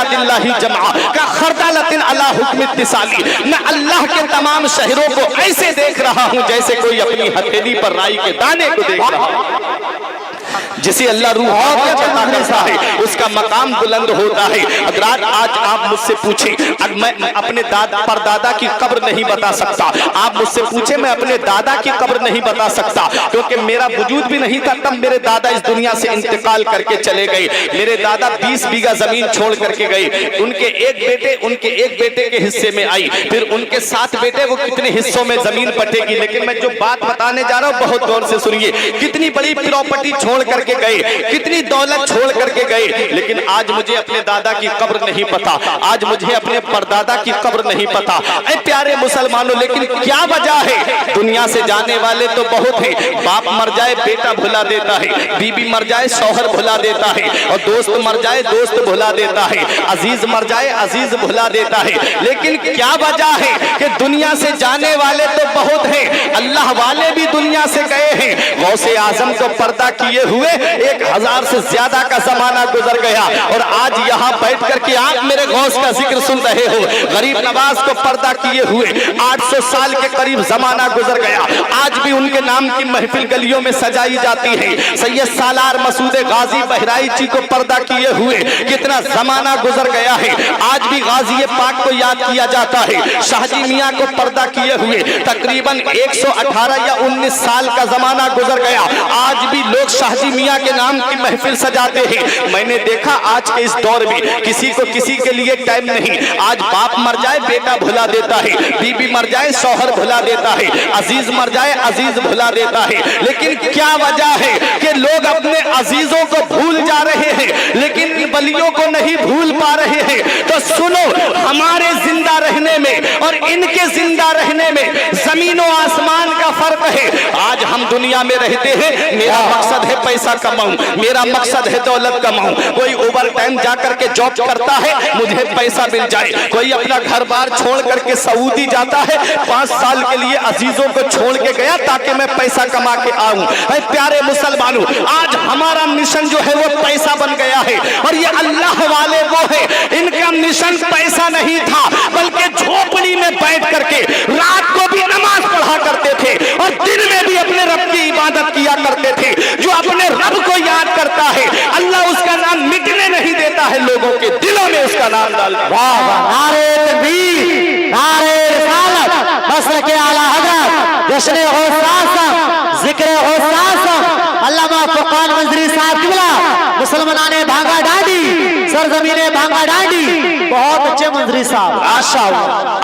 इबादिल्लाहि जमा का खरदालतिन अला हुक्म इत्तिसाली। मैं अल्लाह के तमाम शहरों को ऐसे देख रहा हूं जैसे कोई अपनी हथेली पर राई के दाने को देख रहा है। जिसे अल्लाह रूह अता करता है उसका मकाम बुलंद होता है। अगर आज आप मुझसे पूछें, अब मैं अपने परदादा की कब्र नहीं बता सकता, आप मुझसे पूछे मैं अपने दादा की कब्र नहीं बता सकता, क्योंकि मेरा वजूद भी नहीं था तब मेरे दादा इस दुनिया से इंतकाल करके चले गए। मेरे दादा 20 बीघा जमीन छोड़ करके गए। उनके एक बेटे के हिस्से में आई, फिर उनके 7 बेटे, वो कितने हिस्सों में जमीन बटेगी। लेकिन मैं जो बात बताने जा रहा हूँ बहुत गौर से सुनिए। कितनी बड़ी प्रॉपर्टी छोड़ करके गए, कितनी दौलत छोड़ करके गए, लेकिन आज मुझे अपने दादा की कब्र नहीं पता, आज मुझे अपने परदादा की कब्र नहीं पता। ऐ प्यारे मुसलमानों, लेकिन क्या वजह है? दुनिया से जाने वाले तो बहुत हैं। बाप मर जाए बेटा भुला देता है, बीबी मर जाए शौहर भुला देता है, और दोस्त मर जाए दोस्त भुला देता है, अजीज मर जाए अजीज भुला देता है। लेकिन क्या वजह है कि दुनिया से जाने वाले तो बहुत हैं, अल्लाह वाले भी दुनिया से गए हैं। गौसे आजम को पर्दा किए हुए 1000 से ज्यादा का जमाना गुजर गया, और आज यहाँ बैठ करके आप मेरे गौस का जिक्र सुन रहे हो। गरीब नवाज को पर्दा किए हुए 800 साल के करीब जमाना गुजर गया, आज भी उनके नाम की महफिल गलियों में सजाई जाती है। सैयद सालार मसूद गाजी बहराइची को पर्दा किए हुए कितना जमाना गुजर गया है, आज भी गाजी पाक को याद किया जाता है। शाहजी मियाँ को पर्दा किए हुए तकरीबन 118 या 19 साल का जमाना गुजर गया, आज भी लोग शाहजी मियाँ के नाम की महफिल सजाते हैं। मैंने देखा आज के इस दौर में किसी को किसी के लिए टाइम नहीं। आज बाप मर जाए बेटा भुला देता है, बीबी मर जाए शौहर भुला देता है, अजीज मर जाए अजीज भुला देता है। लेकिन क्या वजह है कि लोग अपने अजीजों को भूल जा रहे हैं, लेकिन वलियों को नहीं भूल पा रहे हैं। तो सुनो, हमारे जिंदा रहने में और इनके जिंदा रहने में जमीनों आसमान का फर्क है। आज हम दुनिया में रहते हैं, मेरा मकसद है पैसा कमाऊं, मेरा मकसद है दौलत कमाऊं। कोई ओवर टाइम जाकर के जॉब करता है, मुझे पैसा मिल जाए। कोई अपना घर बार छोड़ करके सऊदी जाता है, 5 साल के लिए अजीजों को छोड़ के गया ताकि मैं पैसा कमा के आऊं। प्यारे मुसलमानों, आज हमारा मिशन जो है वो पैसा बन गया है, और ये अल्लाह वाले वो है, इनका मिशन पैसा नहीं था, बल्कि झोपड़ी में बैठ करके रात को भी नमाज पढ़ा करते थे और दिन में भी अपने रब की इबादत किया करते थे। जो अपने रब को याद करता है, अल्लाह उसका नाम मिटने नहीं देता है, लोगों के दिलों में उसका नाम डालता है। वाह वाह, नारे तकबीर, नारे रिसालत, मसलके आला हज़रत, जश्न गौसासम, जिक्र गौसासम, अल्लामा फुरकान मंजरी साहब किबला, मुसलमाने भांगा डांडी, सरजमीने भांगा डांडी, बहुत अच्छे मंजरी साहब। आशा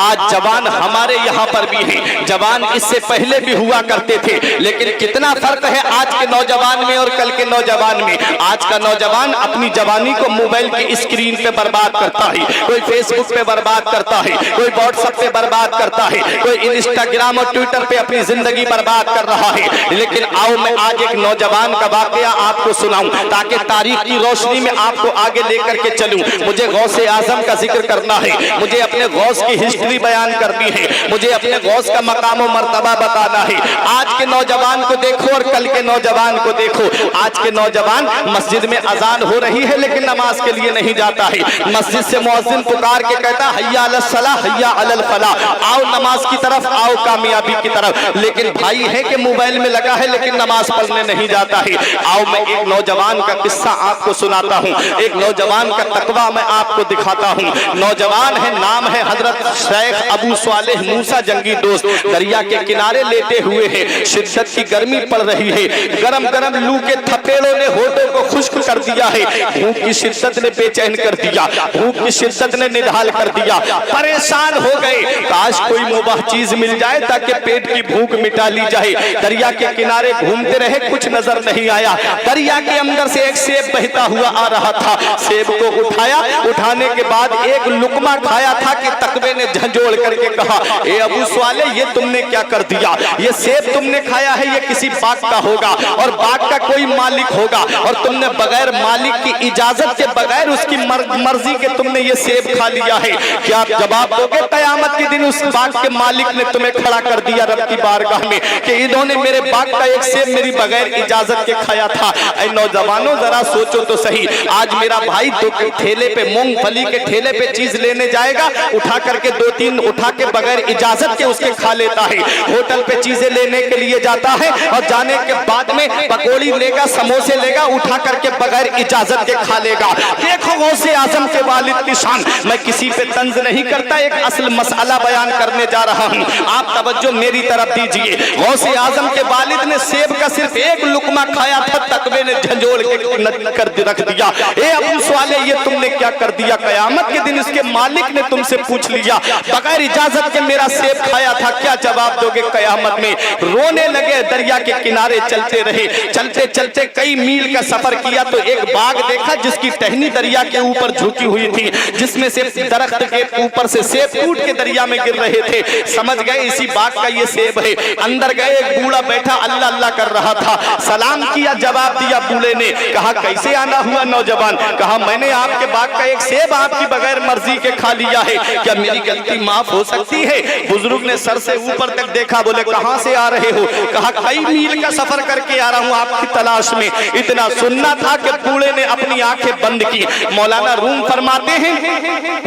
आज जवान हमारे यहाँ पर भी हैं, जवान इससे पहले भी हुआ करते थे, लेकिन कितना फर्क है आज के नौजवान में और कल के नौजवान में। आज का नौजवान अपनी जवानी को मोबाइल की स्क्रीन पे बर्बाद करता है, कोई फेसबुक पे बर्बाद करता है, कोई व्हाट्सएप पे बर्बाद करता है, कोई इंस्टाग्राम और ट्विटर पे अपनी जिंदगी बर्बाद कर रहा है। लेकिन आओ मैं आज एक नौजवान का वाकया आपको सुनाऊं, ताकि तारीख की रोशनी में आपको आगे लेकर के चलूं। मुझे गौसे आजम का जिक्र करना है, मुझे अपने गौस की हिस्ट्री बयान करनी है, मुझे अपने गौस का मकाम और मर्तबा बताना है। आज के नौजवान को देखो और कल के नौजवान को देखो। आज के नौजवान मस्जिद में अजान हो रही है लेकिन नमाज के लिए नहीं जाता है। मस्जिद से मुअज्जिन पुकार के कहता है हय्या अलस सलाह हय्या अलल फलाह, आओ नमाज की तरफ, आओ कामयाबी की तरफ। लेकिन भाई है कि मोबाइल में लगा है लेकिन नमाज पढ़ने नहीं जाता है। आओ मैं एक नौजवान का किस्सा आपको सुनाता हूँ, एक नौजवान का तकवा मैं आपको दिखाता हूँ। नौजवान है, नाम है हजरत शेख अबू सालेह मूसा जंगी दोस्त। दरिया के किनारे लेटे हुए हैं, शिद्दत की गर्मी पड़ रही है, गरम गरम लू के थपेड़ों ने होठों को खुश्क कर दिया है, भूख की शिद्दत ने बेचैन कर दिया, भूख की शिद्दत ने निढाल कर दिया। परेशान हो गए, काश कोई मुबाह चीज मिल जाए ताकि पेट की भूख मिटा ली जाए। दरिया के किनारे घूमते रहे, कुछ नजर नहीं आया। दरिया के अंदर से एक सेब बहता हुआ आ रहा था, सेब को उठाया, उठाने के बाद एक लुकमा खाया था कि तकवे ने झंझोड़ करके कहा, ए अबू स्वाले ये तुमने क्या कर दिया? ये सेब तुमने खाया है, ये किसी बाग का होगा और बाग का कोई मालिक होगा, और तुमने बगैर मालिक की इजाजत के बगैर उसकी मर्जी के तुमने ये सेब खा लिया है। क्या आप जवाब दोगे? कयामत के दिन उस बाग के मालिक ने तुम्हें खड़ा कर दिया रब की बारगाह में कि इन्होंने मेरे बाग का एक सेब मेरी बगैर इजाजत के खाया था। ऐ नौजवानों जरा सोचो तो सही, आज मेरा भाई तो ठेले पे मूंगफली के ठेले पे चीज लेने जाएगा, उठा करके 2-3 उठा के बगैर इजाजत के उसके खा लेता है। होटल पे चीजें लेने के लिए जाता है और जाने के बाद में पकौड़ी लेगा, समोसे लेगा, उठा करके बगैर इजाजत के खा लेगा। देखो गौसे आजम के वालिद की शान। मैं किसी पे तंज नहीं करता, एक असल मसला बयान करने जा रहा हूँ, आप तवज्जो मेरी तरफ दीजिए। गौसे आजम के वालिद ने सेब का सिर्फ एक लुकमा खाया था, तकवे ने झंझोड़ के कर रख दिया। ए अबू स्वाले, ये तुमने क्या कर दिया? कयामत के दिन इसके मालिक ने तुमसे पूछ लिया, बगैर इजाजत के मेरा सेब खाया था, क्या जवाब दोगे कयामत में? रोने लगे, दरिया के किनारे चलते रहे। चलते चलते कई मील का सफर किया तो एक बाग देखा जिसकी टहनी दरिया के ऊपर झुकी हुई थी, जिसमें से दरख्त के ऊपर से सेब टूट के दरिया में गिर रहे थे। समझ गए इसी बाग का ये सेब है। अंदर गए, एक बूढ़ा बैठा अल्लाह अल्लाह कर रहा था। सलाम किया, जवाब दिया बूढ़े ने। कहा कैसे आना हुआ नौजवान? कहा मैंने आपके बाग का एक सेब आपकी बगैर मर्जी के खा लिया है, क्या मेरी गलती माफ हो सकती है? बुजुर्ग ने सर से ऊपर तक देखा, बोले कहां से आ रहे हो? कहा कई मील का सफर करके आ रहा हूं आपकी तलाश में। इतना सुनना था कि बूढ़े ने अपनी आंखें बंद की। मौलाना रूम फरमाते हैं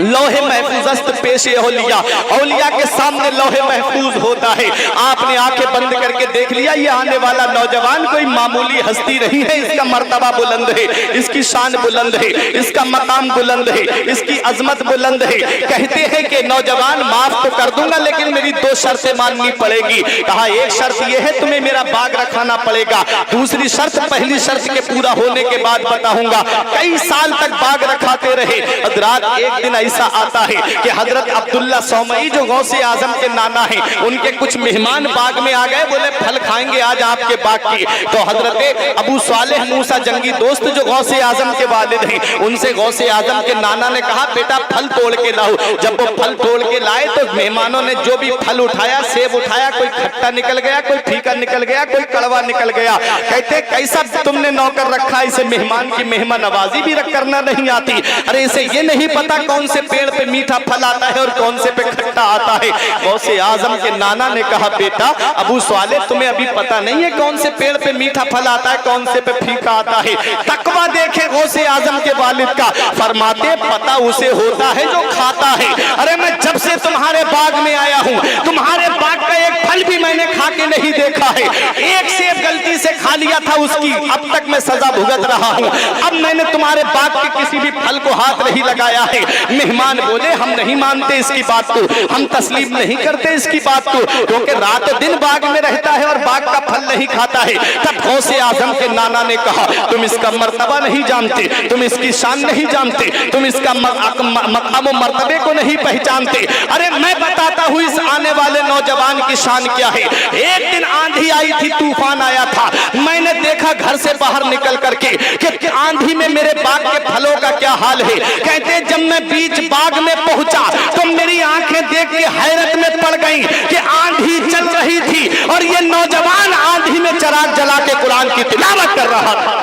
लौहे महफूज पेशे औलिया, औलिया के सामने लौहे महफूज होता है। आपने आंखें बंद करके देख लिया, ये आने वाला नौजवान कोई मामूली हस्ती नहीं है, इसका मर्तबा बुलंद है, इसकी शान बुलंद है, इसका मकाम बुलंद है, इसकी अजमत बुलंद है। कहते हैं कि नौजवान माफ तो कर दूंगा लेकिन मेरी 2 शर्तें माननी पड़ेगी। कहा एक शर्त यह है तुम्हें मेरा बाग रखाना पड़ेगा, दूसरी शर्त पहली शर्त के पूरा होने के बाद बताऊंगा। कई साल तक बाग रखाते रहे। हजरात एक दिन ऐसा आता है कि हजरत अब्दुल्ला सौमई जो गौसे आजम के नाना हैं, उनके कुछ मेहमान बाग में आ गए, बोले फल खाएंगे आज आपके बाग की। तो हजरत अबू सालेह मूसा जंगी दोस्त जो गौसे आजम के वालिद हैं, उनसे गौसे आजम के नाना ने कहा बेटा फल तोड़ के लाओ। जब वो फल तोड़ के लाए तो मेहमानों ने जो भी फल उठाया, सेब उठाया, कोई खट्टा निकल गया, कोई फीका निकल गया, कोई कड़वा निकल गया। कहते कैसा तुमने नौकर रखा, इसे मेहमान की मेहमान नवाजी भी करना नहीं आती? अरे इसे ये नहीं पता कौन से पेड़ पे मीठा फल आता है और कौन से पे खट्टा आता है। गौसे आजम के नाना ने कहा बेटा अबू स्वाले तुम्हें अभी पता नहीं है कौन से पेड़ पे मीठा फल आता है, कौन से पे फीका आता है? तकवा देखे गौसे आजम के वालिद का, फरमाते पता उसे होता है जो खाता है। अरे मैं जब से तुम्हारे बाग में आया हूँ, तुम्हारे बाग का एक फल भी मैंने खा के नहीं देखा है। एक सेब गलती से खा लिया था, उसकी अब तक मैं सजा भुगत रहा हूँ। अब मैंने तुम्हारे बाग के किसी भी फल को हाथ नहीं लगाया है। मेहमान बोले हम नहीं मानते इसकी बात को, हम तस्लीम नहीं करते इसकी बात को, क्योंकि रात दिन बाग में रहता है और बाग का फल नहीं खाता है। तब गौसे आजम के नाना ने कहा तुम इसका मर्तबा नहीं जानते, तुम इसकी शान नहीं जानते, तुम इसका मकाम और मर्तबे को नहीं पहचानते। अरे मैं बताता हूँ इस आने वाले नौजवान की शान क्या है। एक दिन आंधी आई थी, तूफान आया था, मैंने देखा घर से बाहर निकल करके कि आंधी में मेरे बाग के फलों का क्या हाल है। कहते जब मैं बीच बाग में पहुंचा तो मेरी आंखें देख के हैरत में पड़ गईं कि आंधी चल रही थी और ये नौजवान आंधी में चिराग जला के कुरान की तिलावत कर रहा था।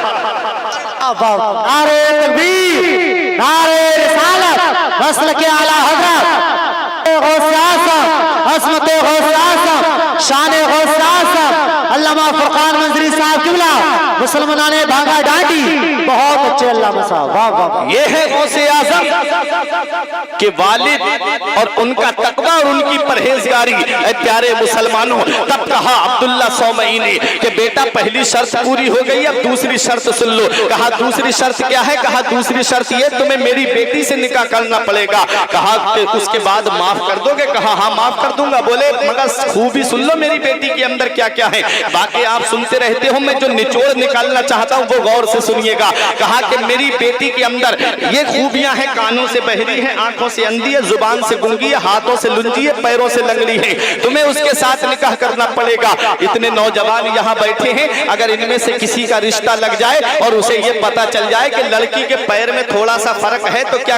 नारे तकबीर, नारे रिसालत, नस्ल के आला हजरत गौसे आज़म, असमत गौसे आज़म, शान गौसे आज़म अल्लामा फुरकान मंजरी साहब किबला मुसलमाना ने भागा डांटी। बहुत अच्छे अल्लामा साहब, वाह वाह। ये है गौसे आज़म के वालिद और उनका तकवा और उनकी परहेजगारी। प्यारे मुसलमानों, तब कहा अब्दुल्ला सौमई ने कि बेटा पहली शर्त पूरी हो गई, अब दूसरी शर्त सुन लो। कहा दूसरी शर्त क्या है? कहा दूसरी शर्त ये तुम्हें मेरी बेटी से निकाह करना पड़ेगा। कहा उसके बाद माफ कर दोगे? कहा हाँ माफ कर दूंगा। बोले मगर खूबी सुन लो मेरी बेटी के अंदर क्या क्या है, बाकी आप सुनते रहते हो, मैं जो निचोड़ निकालना चाहता हूँ वो गौर से सुनिएगा। कहा कि मेरी बेटी के अंदर ये खूबियां हैं, कानों से बहरी है, आंखों से अंधी है, जुबान से गूंगी है, हाथों से लुंजी है, पैरों से लंगड़ी है, तुम्हें उसके साथ निकाह करना पड़ेगा। इतने नौजवान यहाँ बैठे हैं, अगर इनमें से किसी का रिश्ता लग जाए और उसे ये पता चल जाए कि लड़की के पैर में थोड़ा सा फर्क है तो क्या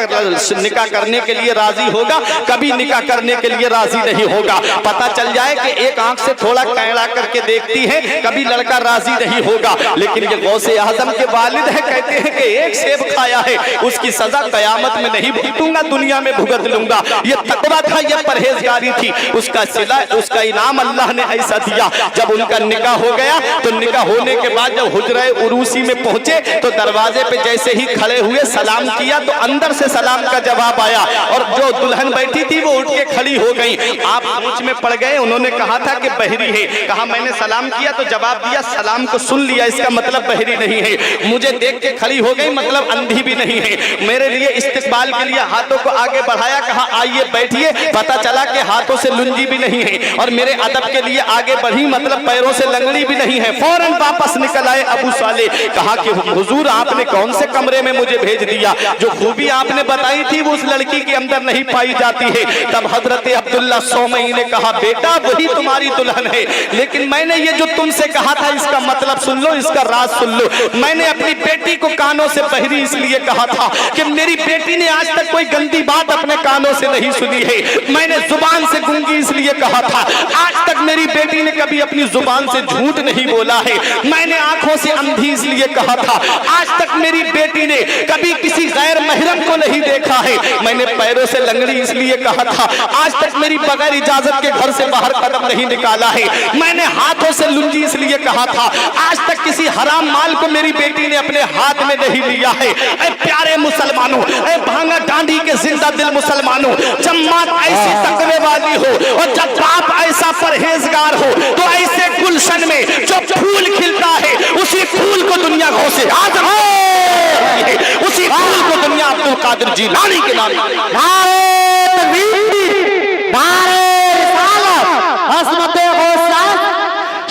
निकाह करने के लिए राजी होगा? कभी निकाह करने के लिए राजी नहीं होगा। पता चल जाए कि एक आंख से थोड़ा कैड़ा करके देखती हैं कभी लड़का राजी नहीं होगा, लेकिन ये गौसे आजम के वालिद है, कहते हैं कि एक सेब खाया है उसकी सजा कयामत में नहीं भुगतूंगा, दुनिया में भुगत लूंगा। ये तकवा था, ये परहेजगारी थी, उसका सिला उसका इनाम अल्लाह ने ऐसा दिया। जब उनका निकाह हो गया तो निकाह होने के बाद जब हुजरे उरूसी में पहुंचे तो दरवाजे पे जैसे ही खड़े हुए सलाम किया तो अंदर से सलाम का जवाब आया और जो दुल्हन बैठी थी वो उठ के खड़ी हो गई। आप सोच में पड़ गए, उन्होंने कहा था कि बहरी है, कहा मैंने सलाम किया तो जवाब दिया, सलाम को सुन लिया, इसका मतलब बहरी नहीं है। मुझे देख के खड़ी हो गई, मतलब अंधी भी नहीं है। मेरे लिए इस्तिकबाल के लिए हाथों को आगे बढ़ाया, कहा आइए बैठिए, पता चला कि हाथों से लुंजी भी नहीं है और मेरे अदब के लिए आगे बढ़ी, मतलब पैरों से लंगड़ी भी नहीं है। फौरन वापस निकल आए अबू साले, कहा कि हुजूर आपने कौन से कमरे में मुझे भेज दिया, जो खूबी आपने बताई थी वो उस लड़की के अंदर नहीं पाई जाती है। तब हजरत अब्दुल्ला सौमई ने कहा बेटा वही तुम्हारी दुल्हन है, लेकिन मैंने ये जो तुमसे कहा था इसका मतलब सुन लो, इसका राज सुन लो। मैंने अपनी बेटी को कानों से बहरी इसलिए कहा था कि मेरी बेटी ने आज तक कोई गंदी बात अपने कानों से नहीं सुनी है। मैंने जुबान से गूंगी इसलिए कहा था, आज तक मेरी बेटी ने कभी अपनी जुबान से झूठ नहीं बोला है। मैंने आंखों से अंधी इसलिए कहा था, आज तक मेरी बेटी ने कभी किसी गैर महरम को नहीं देखा है। मैंने पैरों से लंगड़ी इसलिए कहा था, आज तक मेरी बगैर इजाजत के घर से बाहर कदम नहीं निकाला है। मैंने हाथों से लुंजी इसलिए कहा था, आज तक किसी हराम माल को मेरी बेटी ने अपने हाथ में नहीं लिया है। ऐ प्यारे मुसलमानों, ऐ भांगा डांडी के जिंदा दिल मुसलमानों, जब माँ ऐसी तकवे वाली हो और जब बाप ऐसा परहेजगार हो तो ऐसे गुलशन में जो फूल खिलता है उसी फूल को दुनिया गौसे आजम है, उसी फूल को दुनिया अब्दुल कादिर जिलानी के नाम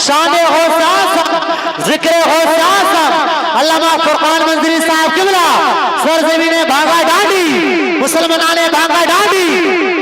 शाने जिक्र अल्लामा फुरकान मंजरी साहब किबला सरजमीने भांगा डांडी मुसलमाने भांगा डांडी,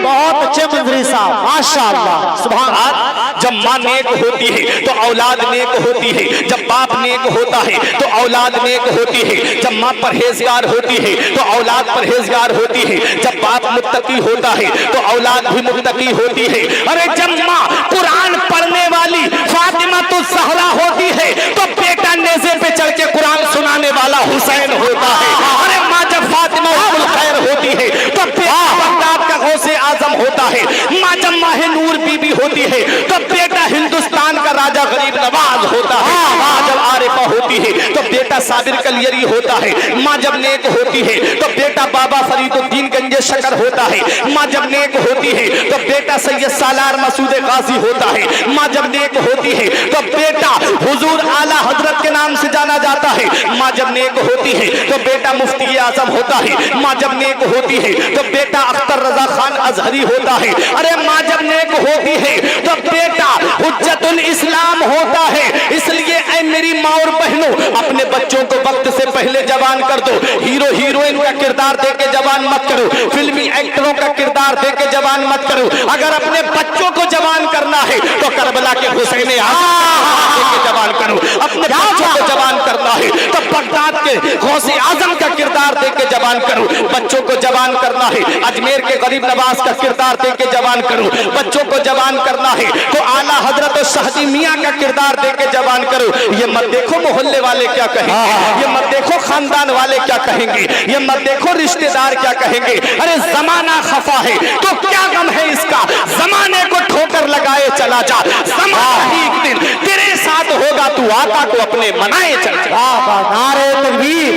बहुत अच्छे मंजरी साहब माशाअल्लाह सुभान अल्लाह। जब माँ नेक होती है तो औलाद नेक होती है, जब बाप नेक होता है तो औलाद नेक होती है, जब माँ परहेजगार होती है तो औलाद परहेजगार होती है, जब बाप मुत्तकी होता है तो औलाद भी मुत्तकी होती है। अरे जब माँ कुरान पढ़ने वाली फातिमा तो ज़हरा होती है तो बेटा नेज़े पे चढ़ के कुरान सुनाने वाला हुसैन होता है। अरे माँ जब फातिमा उल खैर होती है तो बेटा बगदाद का गौसे आजम होता है। माँ जब माह नूर बीबी होती है तो बेटा हिंदुस्तान का राजा गरीब नवाज होता है। माँ जब आरिफा होती है तो बेटा साबिर कलियरी होता है। माँ जब नेक होती है तो बेटा बाबा फरीदुद्दीन गंजे शकर होता है। माँ जब नेक होती है तो बेटा सैयद सालार मसूद गाजी होता है। माँ जब नेक होती है तो बेटा हुजूर आला हजरत के नाम से जाना जाता है। माँ जब नेक होती है तो बेटा मुफ्ती आजम होता है। माँ जब नेक होती है तो बेटा अख्तर रजा खान अजहरी होता है। अरे माँ जब नेक होती है तो बेटा हुज्जतुल इस्लाम होता है। इसलिए ऐ मेरी माँ और बहनों, अपने बच्चों को वक्त से पहले जवान कर दो। हीरो हीरोइन का किरदार दे के जवान मत करो, फिल्मी एक्टरों का किरदार दे के जवान मत करो। अगर अपने बच्चों को जवान करना है तो करबला के हुसैन आजम के जवान करो। अपने बच्चों को जवान करना है तो बगदाद के गौसे आजम का किरदार दे के जवान करो। बच्चों को जवान करना है अजमेर के गरीब नवाज का किरदार दे के जवान करो। बच्चों को जवान करना है तो आला हजरत और शाहजी मियाँ का किरदार दे के जवान करो। ये मत देखो मोहल्ले वाले क्या कहेंगे, ये मत देखो खानदान वाले क्या कहेंगे, ये मत देखो रिश्तेदार क्या कहेंगे। अरे जमाना खफा है तो क्या गम है इसका, जमाने को ठोकर लगाए चला जा। जमाना ही एक दिन तेरे साथ होगा, तू आका को अपने मनाए चल जा। नारे तकबीर,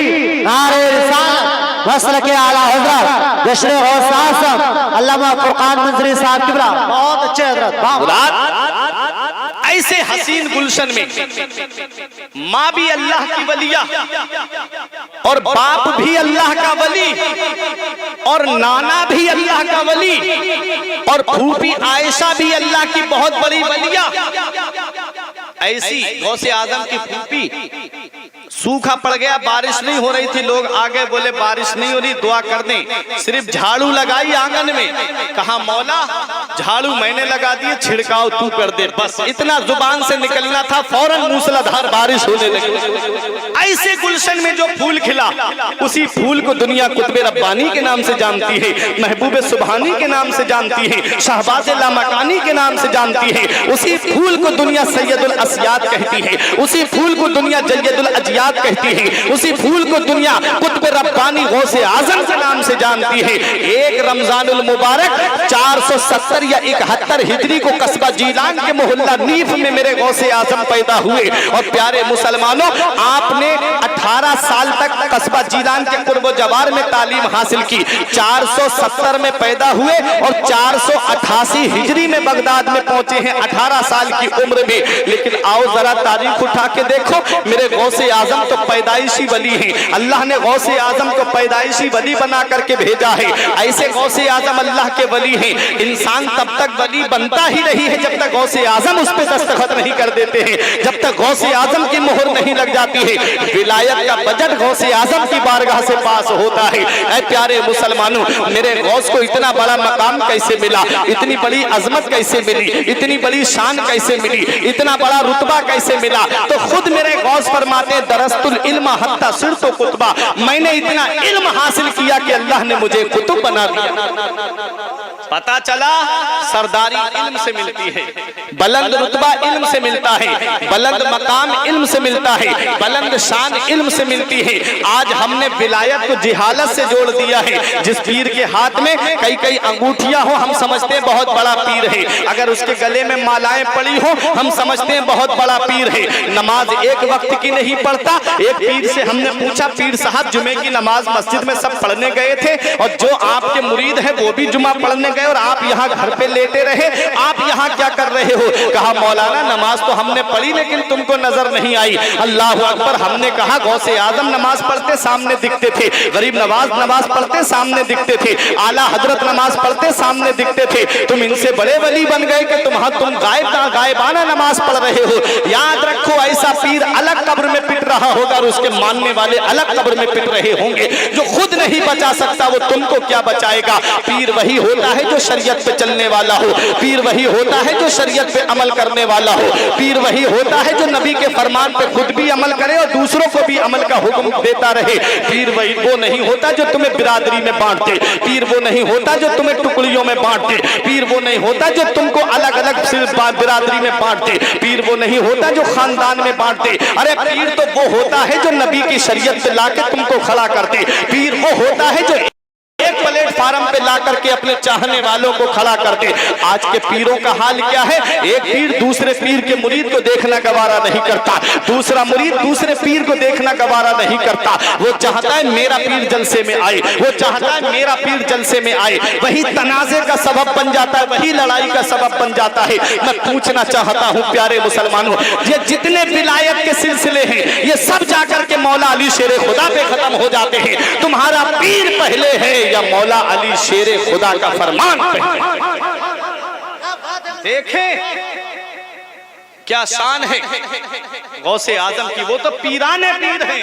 नारे रिसालत, मसल के आला हजरत जश्न गौस आज़म अल्लामा फुरकान मंजरी साहब किबला, बहुत अच्छे हजरत। ऐसे हसीन गुलशन में माँ भी अल्लाह की वलिया और बाप भी अल्लाह का वली और नाना भी अल्लाह का वली और फूफी आयशा भी अल्लाह की बहुत बड़ी वलिया। ऐसी गौसे आजम की फूफी सूखा पड़ गया, बारिश नहीं हो रही थी, लोग आगे बोले बारिश नहीं हो रही, दुआ कर दें। सिर्फ झाड़ू लगाई आंगन में, कहा मौला झाड़ू मैंने लगा दिए, छिड़काव तू कर दे, बस इतना जुबान से निकलना था, फौरन मूसलाधार बारिश होने लगी। ऐसे गुलशन में जो फूल खिला, उसी फूल को दुनिया कुतुबे रब्बानी के नाम से जानती है, महबूबे सुबहानी के नाम से जानती है, शहबाज़े लामकानी के नाम से जानती है। उसी फूल को दुनिया सैयदुल अस्याद कहती है, उसी फूल को दुनिया जय्यदुल अजियाद कहती है, उसी फूल को दुनिया कुतुब रब्बानी गौसे आजम के नाम से जानती है। एक रमजानुल मुबारक 470 या 71 हिजरी को कस्बा जीलान के मोहल्ला नीफ में मेरे गौसे आजम पैदा हुए। और प्यारे मुसलमानों, आपने 18 साल तक कस्बा जीलान के कुर्ब जवार में तालीम हासिल की। 470 में पैदा हुए और 488 हिजरी में बगदाद में पहुंचे हैं 18 साल की उम्र में। लेकिन आओ जरा तारीख उठा के देखो, मेरे गौसे आजम तो पैदाइशी वली हैं। अल्लाह ने गौसे आजम को पैदाइशी वली बना करके भेजा है। ऐसे गौसे आजम अल्लाह के वली हैं। इंसान तब तक वली बनता ही नहीं है जब तक गौसे आजम उस पर दस्तखत नहीं कर देते हैं, जब तक गौसे आजम की मोहर नहीं लग जाती है। विलायत का बजट गौसे आजम की बारगाह से पास होता है। ऐ प्यारे मुसलमानों, मेरे गौस को इतना बड़ा मकाम कैसे मिला, इतनी बड़ी अजमत कैसे मिली, इतनी बड़ी शान कैसे मिली, इतना बड़ा रुतबा कैसे मिला? तो खुद मेरे गौस फरमाते दरस्तुल इल्म हत्ता सिरतो कुतबा, मैंने इतना इल्म हासिल किया कि अल्लाह ने मुझे कुतुब बना दिया। पता चला सरदारी इल्म से मिलती है, बुलंद रुतबा इल्म से मिलता है, बुलंद मकाम इल्म से मिलता है, बुलंद शान इल्म से मिलती है। आज हमने विलायत को जिहालत से जोड़ दिया है। जिस पीर के हाथ में कई कई अंगूठियां हो, हम समझते हैं बहुत बड़ा पीर है। अगर उसके गले में मालाएं पड़ी हो, हम समझते हैं बहुत बड़ा पीर है। नमाज एक वक्त की नहीं पढ़ता। एक पीर से हमने पूछा, पीर साहब जुमे की नमाज मस्जिद में सब पढ़ने गए थे और जो आपके मुरीद है वो भी जुमा पढ़ने गए और आप यहाँ घर पे लेटे रहे, आप यहाँ क्या कर रहे हो? कहा मौलाना नमाज तो हमने पढ़ी लेकिन तुमको नजर नहीं आई। अल्लाह अकबर। हमने कहा गौसे आजम नमाज पढ़ते सामने दिखते थे, गरीब नवाज नमाज पढ़ते सामने दिखते थे, आला हजरत नमाज पढ़ते सामने दिखते थे। तुम इनसे बड़े वली बन गए कि तुम गायबाना नमाज पढ़ रहे हो। याद रखो, ऐसा पीर अलग कब्र में पिट रहा होगा और उसके मानने वाले अलग कब्र में पिट रहे होंगे। जो खुद नहीं बचा सकता वो तुमको क्या बचाएगा? पीर वही होता है जो शरीयत पे चलने वाला हो, पीर वही होता है जो शरीयत पे अमल करने वाला हो, पीर वही होता है जो नबी के फरमान पे खुद भी अमल करे और दूसरों को भी अमल का हुक्म देता रहे। पीर वही वो नहीं होता जो तुम्हें बिरादरी में बांट दे, पीर वो नहीं होता जो तुम्हें टुकड़ियों में बांट दे, पीर वो नहीं होता जो तुमको अलग अलग बिरादरी में बांट दे, पीर वो नहीं होता जो खानदान में बांट दे। अरे पीर तो वो होता है जो नबी की शरीयत पे लाके तुमको खड़ा कर दे। पीर वो होता है जो एक प्लेटफार्म पे ला करके अपने चाहने वालों को खड़ा कर दे। आज के पीरों का हाल क्या है? एक पीर दूसरे पीर के मुरीद को देखना गवारा नहीं करता, दूसरा मुरीद दूसरे पीर को देखना गवारा नहीं करता। वो चाहता है मेरा पीर जलसे में आए, वो चाहता है मेरा पीर जलसे में आए। वही तनाजे का सबब बन जाता है, वही लड़ाई का सबब बन जाता है। मैं पूछना चाहता हूँ प्यारे मुसलमानों, ये जितने विलायत के सिलसिले हैं ये सब जाकर के मौला अली शेरे खुदा पे खत्म हो जाते हैं। तुम्हारा पीर पहले है या मौला अली शेरे खुदा का फरमान पहले? देखें क्या शान है गौसे आजम की। वो तो पीराने पीर हैं,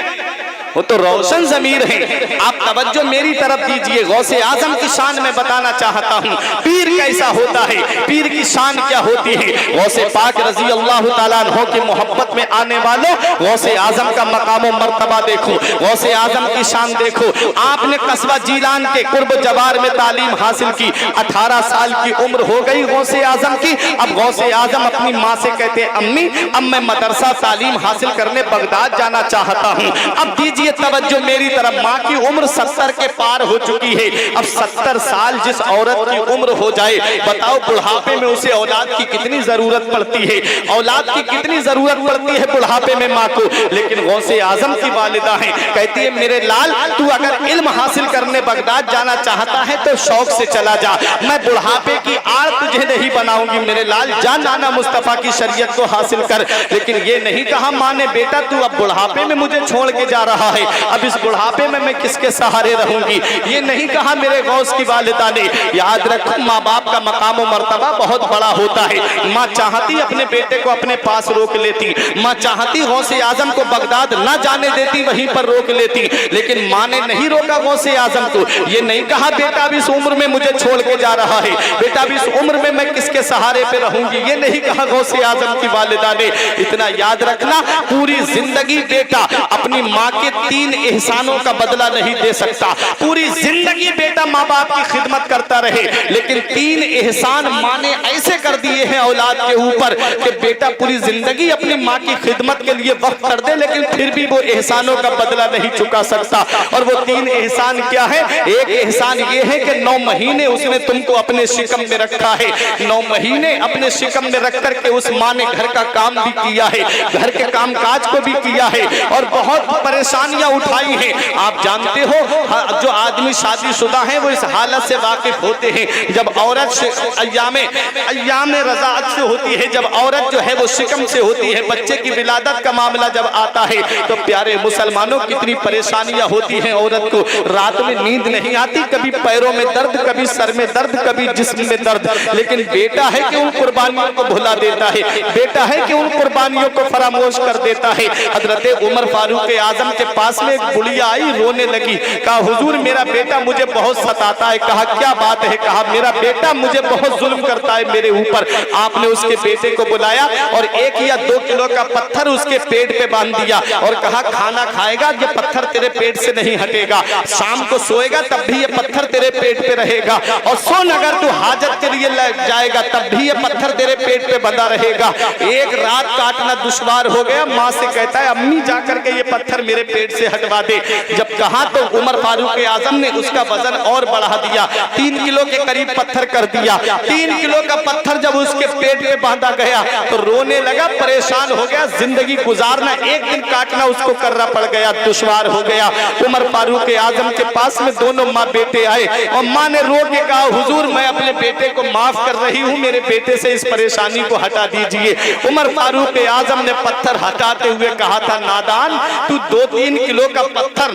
वो तो रोशन जमीर हैं। आप तवज्जो मेरी तरफ दीजिए। गौसे आजम की शान में बताना चाहता हूँ, पीर कैसा होता है, पीर की शान क्या होती है। गौसे पाक रजी अल्लाह तआला अन्हु की मोहब्बत में आने वालों, गौसे आजम का मकाम व मर्तबा देखो, गौसे आजम की शान देखो। आपने कस्बा जीलान के कुर्ब जवार में तालीम हासिल की, 18 साल की उम्र हो गई गौसे आजम की। अब गौसे आजम अपनी माँ से कहते अम्मी अब मैं मदरसा तालीम हासिल करने बगदाद जाना चाहता हूँ। अब दीजिए तवज्जो मेरी तरफ। माँ की उम्र 70 के पार हो चुकी है। अब 70 साल जिस औरत की उम्र हो जाए, बताओ बुढ़ापे में उसे औलाद की कितनी जरूरत पड़ती है, औलाद की कितनी जरूरत पड़ती है बुढ़ापे में माँ को। लेकिन गौसे आजम की वालिदा है, कहती है मेरे लाल तू अगर इल्म हासिल करने बगदाद जाना चाहता है तो शौक से चला जा, मैं बुढ़ापे की आड़ तुझे नहीं बनाऊंगी। मेरे लाल जा, नाना मुस्तफा की शरीयत को हासिल कर। लेकिन ये नहीं कहा माँ ने बेटा तू अब बुढ़ापे में मुझे छोड़ के जा रहा है, अब इस बुढ़ापे में मैं किसके सहारे रहूंगी। ये नहीं कहा मेरे गौस की वालिदा ने। याद रखो माँ बाप का मकाम और मर्तबा बहुत बड़ा होता है। माँ चाहती अपने बेटे को अपने पास रोक लेती, माँ चाहती गौसे आजम को बगदाद ना जाने देती, वहीं पर रोक लेती, लेकिन माँ ने नहीं रोका गौसे आजम को। ये नहीं कहा बेटा अब इस उम्र में मुझे छोड़ के जा रहा है, बेटा अब इस उम्र में मैं किसके सहारे पे रहूंगी। ये नहीं कहा गौसे आजम की वालिदा ने। इतना याद रखना पूरी जिंदगी बेटा अपनी माँ के 3 एहसानों का बदला नहीं दे सकता। पूरी जिंदगी बेटा माँ बाप की खिदमत करता रहे, लेकिन 3 एहसान माँ ने ऐसे कर दिए हैं औलाद के ऊपर कि बेटा पूरी जिंदगी अपनी माँ की खिदमत के लिए वक्त कर दे, लेकिन फिर भी वो एहसानों का बदला नहीं चुका सकता। और वो 3 एहसान क्या है? एक एहसान ये है कि 9 महीने उसने तुमको अपने शिकम में रखा है। 9 महीने अपने शिकम में रख करके उस माँ ने घर का काम भी किया है, घर के काम काज को भी किया है और बहुत परेशानियां उठाई हैं। आप जानते हो जो आदमी शादीशुदा हैं वो इस हालत से वाकिफ होते हैं, जब औरत अय्यामे रज़ाअत से होती है, जब औरत जो है वो शिकम से होती है, बच्चे की विलादत का मामला जब आता है तो प्यारे मुसलमानों कितनी परेशानियां होती हैं। औरत को रात में नींद नहीं आती, कभी पैरों में दर्द, कभी सर में दर्द, कभी जिस्म में दर्द, लेकिन बेटा है कि उन कुर्बानियों को भुला देता है, बेटा है कि उन कुर्बानियों को फरामोश कर देता है। हजरत उमर फारूक आजम के पास में एक बुढ़िया आई, रोने लगी, कहा हुजूर मेरा बेटा मुझे बहुत सताता है। कहा क्या बात है? कहा मेरा बेटा मुझे बहुत जुल्म करता है मेरे ऊपर। आपने उसके बेटे को बुलाया और 1 या 2 किलो का पत्थर उसके पेट पे बांध दिया और कहा खाना खाएगा ये पत्थर तेरे पेट से नहीं हटेगा, शाम को सोएगा तब भी ये पत्थर तेरे पेट पे रहेगा, और सोन अगर तू हाजत के लिए लग जाएगा तब भी ये पत्थर तेरे पेट पे बंधा रहेगा। एक रात काटना दुश्वार हो गया, माँ से कहता है अम्मी जाकर के ये पत्थर मेरे पेट से हटवा दे। जब कहा तो उमर फारूक आजम ने उसका वजन और बढ़ा दिया, 3 किलो के करीब पत्थर कर दिया। 3 किलो का पत्थर जब उसके पेट में बांधा गया तो रोने लगा, परेशान हो गया, जिंदगी गुजारना 1 दिन काटना उसको करना पड़ गया, दुश्वार हो गया। उमर फारूक आजम के पास में दोनों माँ बेटे आए और माँ ने रो के कहा हुजूर मैं अपने बेटे को माफ कर रही हूँ, मेरे बेटे से इस परेशानी को हटा दीजिए। उमर फारूक आजम ने पत्थर हटाते हुए कहा था नादान तू 2-3 किलो का पत्थर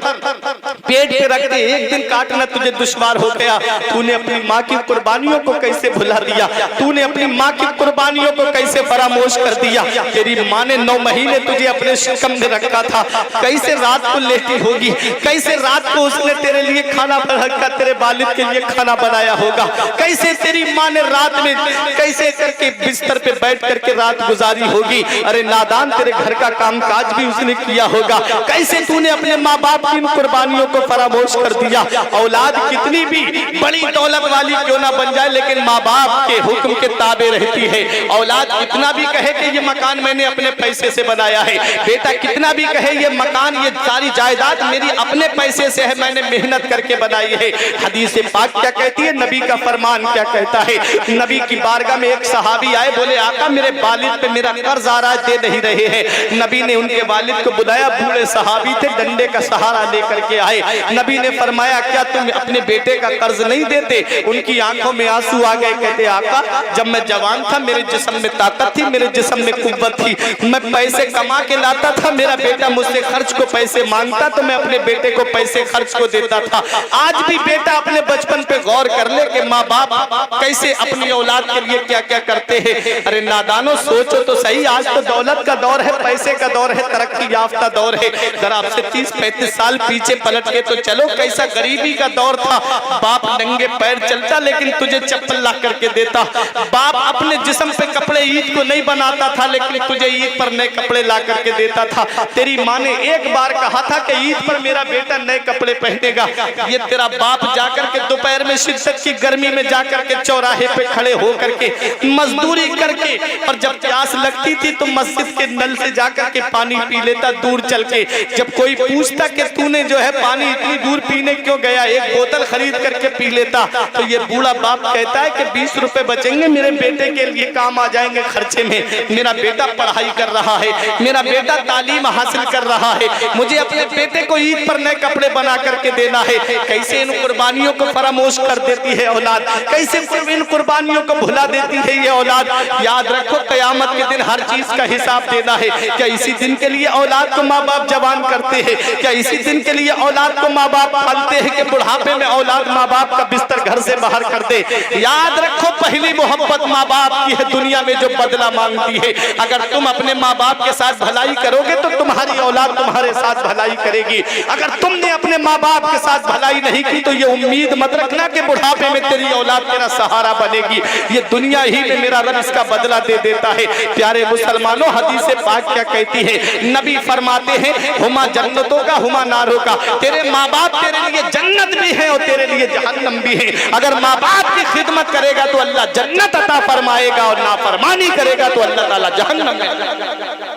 पेट पे रख दे, 1 दिन काटना तुझे दुश्वार हो गया। तूने अपनी माँ की कुर्बानियों को कैसे भुला दिया, तूने अपनी माँ की कुर्बानियों को कैसे फरामोश कर दिया। तेरी माँ ने 9 महीने तुझे अपने शिकम में रखा था, कैसे रात को लेटी होगी, कैसे रात को उसने तेरे लिए खाना बनाकर तेरे वालिद के लिए खाना बनाया होगा, कैसे तेरी माँ ने रात में कैसे करके बिस्तर पे बैठ करके रात गुजारी होगी। अरे नादान तेरे घर का काम काज भी उसने किया होगा, कैसे तूने अपने माँ बाप की कुर्बानियों को फरामोश कर दिया। औलाद कितनी भी बड़ी दौलत वाली क्यों ना बन जाए लेकिन माँ बाप के हुक्म के ताबे रहती है। औलाद कितना भी कहे कि ये मकान मैंने अपने पैसे से बनाया है, बेटा कितना भी कहे ये मकान ये सारी जायदाद मेरी अपने पैसे से है, मैंने मेहनत करके बनाई है। हदीस पाक क्या कहती है, नबी का फरमान क्या कहता है। नबी की बारगाह में एक सहाबी आए, बोले आका मेरे वालिद पे मेरा कर्ज आ रहा है, दे नहीं रहे हैं। नबी ने उनके वालिद को बुलाया, बूढ़े सहाबी थे, डंडे का सहारा लेकर के आए। नबी ने फरमाया क्या तुम अपने बेटे का कर्ज नहीं देते? उनकी आंखों में आंसू आ गए, कहते आका जब मैं जवान था मेरे जिस्म में ताकत थी, मेरे जिस्म में कुव्वत थी, मैं पैसे कमा के लाता था, मेरा बेटा मुझसे खर्च को पैसे मांगता तो मैं अपने बेटे को पैसे खर्च को देता था। आज भी बेटा अपने बचपन पे गौर कर ले कि माँ बाप कैसे अपनी औलाद के लिए क्या क्या करते हैं। अरे नादानो सोचो तो सही, आज तो दौलत का दौर है, पैसे का दौर है, तरक्की याफ्ता दौर है। अगर आपसे 30-35 साल पीछे पलट के तो चलो कैसा गरीबी का दौर था, बाप नंगे पैर चलता लेकिन तुझे चप्पल ला करके देता, बाप अपने जिस्म पे कपड़े ईद को नहीं बनाता था लेकिन तुझे ईद पर नए कपड़े ला करके देता था। तेरी माँ ने एक बार कहा था कि ईद पर मेरा बेटा नए कपड़े पहनेगा, ये तेरा बाप जाकर के दोपहर में शिद्दत की गर्मी में जाकर के चौराहे पे खड़े होकर के मजदूरी करके, और जब प्यास लगती थी तो मस्जिद के नल से जाकर के पानी पी लेता दूर चल के। जब कोई पूछता कि तूने जो है पानी इतनी दूर पीने क्यों गया, एक बोतल खरीद करके पी लेता, तो ये बूढ़ा बाप कहता है कि 20 रुपए बचेंगे मेरे बेटे के लिए काम आ जाएंगे खर्चे में, मेरा बेटा पढ़ाई कर रहा है, मेरा बेटा तालीम हासिल कर रहा है, मुझे अपने बेटे को ईद पर नए कपड़े बना करके देना है। कैसे इन कुर्बानियों को फरामोश कर देती है औलाद, कैसे इन कुर्बानियों को भुला देती है ये औलाद। याद रखो कयामत क़यामत के दिन हर चीज का हिसाब देना है। क्या इसी दिन के लिए औलाद को माँ बाप जवान करते हैं? क्या इसी दिन के लिए औलाद को माँ बाप पालते हैं कि बुढ़ापे में औलाद माँ बाप का बिस्तर घर से बाहर कर दे? याद रखो, पहली मोहब्बत माँ बाप की है, दुनिया में जो बदला मांगती है। अगर तुम अपने माँ बाप के साथ भलाई करोगे तो तुम्हारी औलाद तुम्हारे साथ भलाई करेगी। अगर तुमने अपने माँ बाप के साथ भलाई नहीं की तो ये उम्मीद मत रखना कि बुढ़ापे में तेरी औलाद तेरा सहारा बनेगी। ये दुनिया ही में मेरा रब इसका बदला दे देता है। प्यारे मुसलमानों, हदीस पाक क्या कहती है? नबी फरमाते हैं, हुमा जन्नतों का हुमा नारों का। तेरे माँ बाप तेरे लिए जन्नत भी है और तेरे लिए जहन्नम भी है। अगर माँ बाप की खिदमत करेगा तो अल्लाह जन्नत अता फरमाएगा और नाफरमानी करेगा तो अल्लाह ताला जहन्नम में।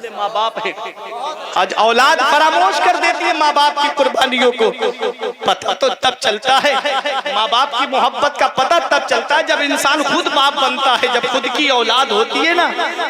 माँ बाप है, आज औलाद फरामोश कर देती है माँ बाप की कुर्बानियों को। पता तो तब चलता है, माँ बाप की मोहब्बत का पता तब चलता है जब इंसान खुद बाप बनता है, जब खुद की औलाद होती है ना,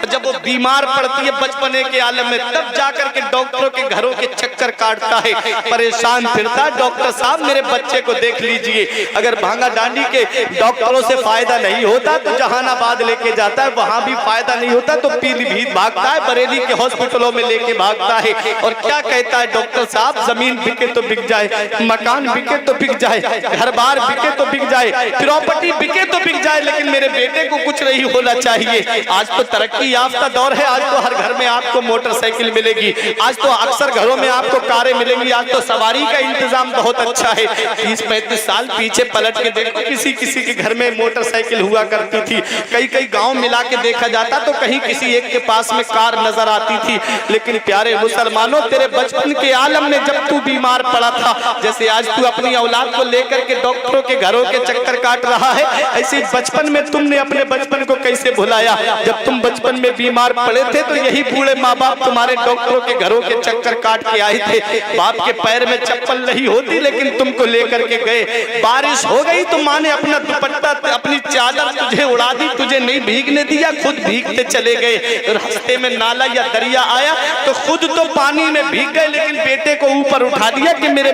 जब वो बीमार पड़ती है बचपने के आलम में, तब जाकर के डॉक्टरों के घरों के चक्कर काटता है, परेशान फिरता है। डॉक्टर साहब मेरे बच्चे को देख लीजिए। अगर भांगा डांडी के डॉक्टरों से फायदा नहीं होता तो जहानाबाद लेके जाता है, वहां भी फायदा नहीं होता तो पीलीभीत भागता है, बरेली के हॉस्पिटलों में लेके भागता है। और क्या कहता है डॉक्टर साहब? जमीन बिके तो बिक जाए, मकान बिके तो बिक जाए, घर बार बिके तो बिक जाए, प्रॉपर्टी बिके तो बिक जाए, लेकिन मेरे बेटे को कुछ नहीं होना चाहिए। आज तो तरक्की याफ्ता दौर है, आज तो हर घर में आपको मोटरसाइकिल मिलेगी, आज तो अक्सर घरों में आपको कारें मिलेंगी, आज तो सवारी का इंतजाम बहुत अच्छा है। 30-35 साल पीछे पलट के देखो, किसी किसी के घर में मोटरसाइकिल हुआ करती थी। कई कई गांव मिला के देखा जाता तो कहीं किसी एक के पास में कार नजर आती थी। लेकिन प्यारे मुसलमानों, तेरे बचपन के आलम में जब तू बीमार पड़ा था, जैसे आज तू अपनी औलाद को लेकर के डॉक्टरों के घरों के चक्कर काट रहा है, ऐसे बचपन में तुमने अपने बचपन को कैसे भुलाया? जब तुम बचपन में बीमार पड़े थे तो यही बूढ़े माँ बाप तुम्हारे डॉक्टरों के घरों के चक्कर काट के आए थे। बाप के पैर में चप्पल नहीं होती लेकिन तुमको लेकर के गए। बारिश हो गई तो माँ ने अपना दुपट्टा अपनी चादर तुझे उड़ा दी, तुझे नहीं भीगने दिया, खुद भीगते चले गए। रास्ते में नाला या दरिया आया तो खुद तो पानी में भीग गए, लेकिन बेटे को ऊपर उठा दिया कि मेरे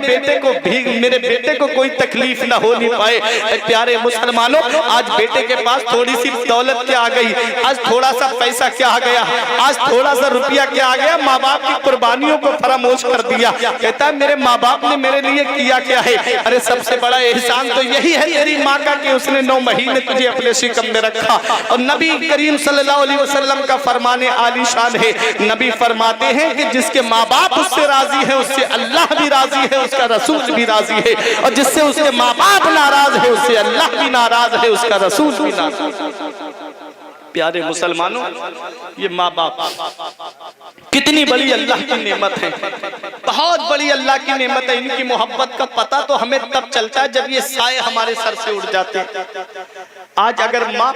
बेटे को कोई तकलीफ ना होनी पाए। प्यारे मुसलमानों, आज बेटे के पास थोड़ी सी दौलत क्या आ गई, आज थोड़ा सा पैसा क्या आ गया, आज थोड़ा सा रुपया क्या आ गया, माँ बाप की कुर्बानियों को फरामोश कर दिया। कहता है मेरे माँ बाप ने मेरे लिए किया क्या है? अरे सबसे बड़ा एहसान तो यही है तेरी माँ का कि उसने 9 महीने तुझे अपने शिकम में रखा। और नबी करीम सल्लल्लाहु अलैहि वसल्लम का फरमाने आलीशान है। नबी फरमाते हैं कि जिसके माँ बाप उससे राजी है उससे अल्लाह भी राजी है, उसका रसूल भी राजी है, और जिससे उसके माँ बाप नाराज है उससे अल्लाह भी नाराज है, उसका रसूल भी नाराज है। प्यारे मुसलमानों, ये माँ बाप कितनी बड़ी अल्लाह की नेमत है, बहुत बड़ी अल्लाह की नेमत है। इनकी मोहब्बत का पता तो हमें तब चलता है जब ये साए हमारे सर से उड़ जाते हैं। आज अगर माँ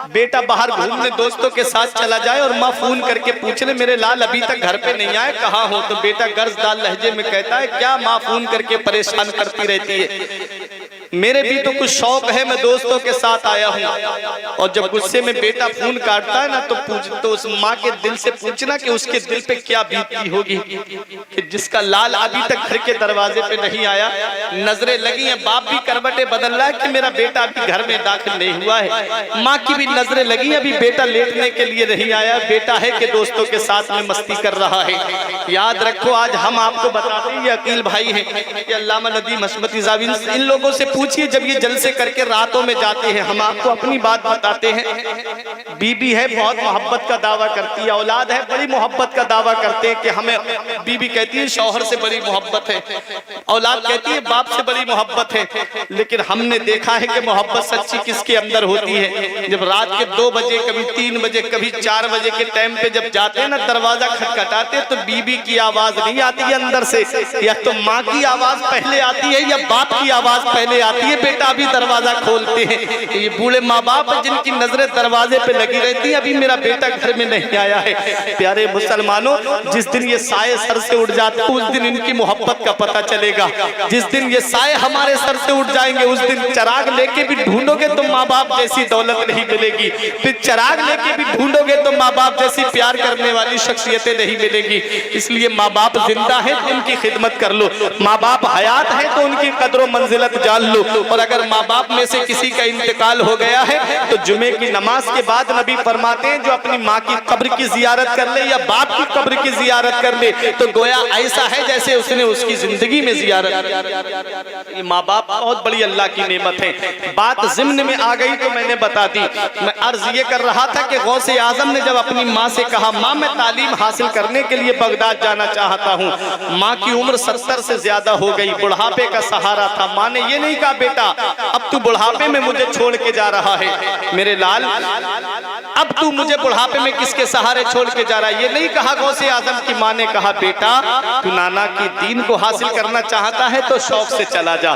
बेटा बाहर घूमने दोस्तों के साथ चला जाए और माँ फोन करके पूछ ले मेरे लाल अभी तक घर पे नहीं आए, कहाँ हो? तो बेटा गर्जदार लहजे में कहता है क्या माँ फोन करके परेशान करती रहती है, मेरे भी तो कुछ शौक है, मैं दोस्तों के साथ आया हूँ। और जब गुस्से में बेटा फोन काटता है ना तो उस माँ के दिल से पूछना कि उसके दिल पे क्या बीतती होगी कि जिसका लाल अभी तक घर के दरवाजे पे नहीं आया। नजरें लगी हैं, बाप भी करवटें बदल रहा है कि मेरा बेटा अभी घर में दाखिल नहीं हुआ है, माँ की भी नजरें लगी, अभी बेटा लेटने के लिए नहीं आया, बेटा है कि दोस्तों के साथ में मस्ती कर रहा है। याद रखो, आज हम आपको बताते हैं, ये अकील भाई है, ये अल्लामा नदीम हशमती ज़ाविन, इन लोगों से पूछिए जब ये जलसे करके रातों में जाते हैं, हम आपको अपनी बात बताते हैं। बीबी है, बहुत मोहब्बत का दावा करती है, औलाद है, बड़ी मोहब्बत का दावा करते हैं कि हमें, बीबी कहती है शौहर से बड़ी मोहब्बत है, औलाद कहती है बाप से बड़ी मोहब्बत है। लेकिन हमने देखा है कि मोहब्बत सच्ची किसके अंदर होती है? जब रात के 2 बजे, कभी 3 बजे, कभी 4 बजे के टाइम पे जब जाते हैं ना, दरवाजा खटखटाते तो बीबी की आवाज नहीं आती है अंदर से, या तो माँ की आवाज पहले आती है या बाप की आवाज पहले आती है, बेटा अभी दरवाजा खोलते हैं। ये बूढ़े माँ बाप जिनकी नजरें दरवाजे पे लगी रहती है, अभी मेरा बेटा घर में नहीं आया है। प्यारे मुसलमानों, जिस दिन ये साए सर से उड़ जाते हैं उस दिन इनकी मोहब्बत का पता चलेगा। जिस दिन ये साए हमारे सर से उड़ जाएंगे उस दिन चिराग लेके भी ढूंढोगे तो माँ बाप जैसी दौलत नहीं मिलेगी, फिर चिराग लेके भी ढूंढोगे तो माँ बाप जैसी प्यार करने वाली शख्सियतें नहीं मिलेगी। इसलिए माँ बाप जिंदा है तो उनकी खिदमत कर लो, माँ बाप हयात है तो उनकी कदर मंजिलत जान लो। लो। और अगर माँ बाप में से किसी का इंतकाल हो गया है तो जुमे की नमाज के बाद नबी फरमाते हैं जो अपनी माँ की कब्र की जियारत कर ले या बाप की कब्र की जियारत कर ले तो गोया ऐसा है जैसे उसने उसकी जिंदगी में जियारत। ये माँ बाप बहुत बड़ी अल्लाह की नेमत है। बात ज़िम्न में आ गई तो मैंने बता दी। मैं अर्ज ये कर रहा था कि गौसे आजम ने जब अपनी माँ से कहा माँ मैं तालीम हासिल करने के लिए बगदाद जाना चाहता हूँ। माँ की उम्र 70 से ज्यादा हो गई, बुढ़ापे का सहारा था। माँ ने ये नहीं कहा बेटा अब तू बुढ़ापे में मुझे छोड़ के जा रहा है मेरे लाल, अब तू मुझे बुढ़ापे में किसके सहारे छोड़ के जा रहा है, ये नहीं कहा गौसे आजम की माँ ने कहा बेटा तू नाना की दीन को हासिल करना चाहता है तो शौक से चला जा।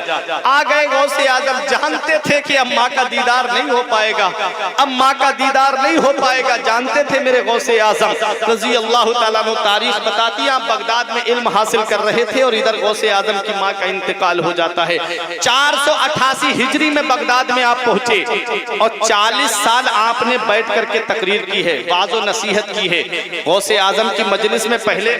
आ गए गौसे आजम, जानते थे कि अब माँ का दीदार नहीं हो पाएगा, अब माँ का दीदार नहीं हो पाएगा, जानते थे मेरे गौसे आजम रजी अल्लाह ताला अन्हु। तारीख बताती है आप बगदाद में इल्म हासिल कर रहे थे और इधर गौसे आजम की माँ का इंतकाल हो जाता है। 488 हिजरी में बगदाद में आप पहुंचे और 40 साल आपने बैठ करके तकरीर की है, वाज़ो नसीहत की है। गौसे आजम की मजलिस में पहले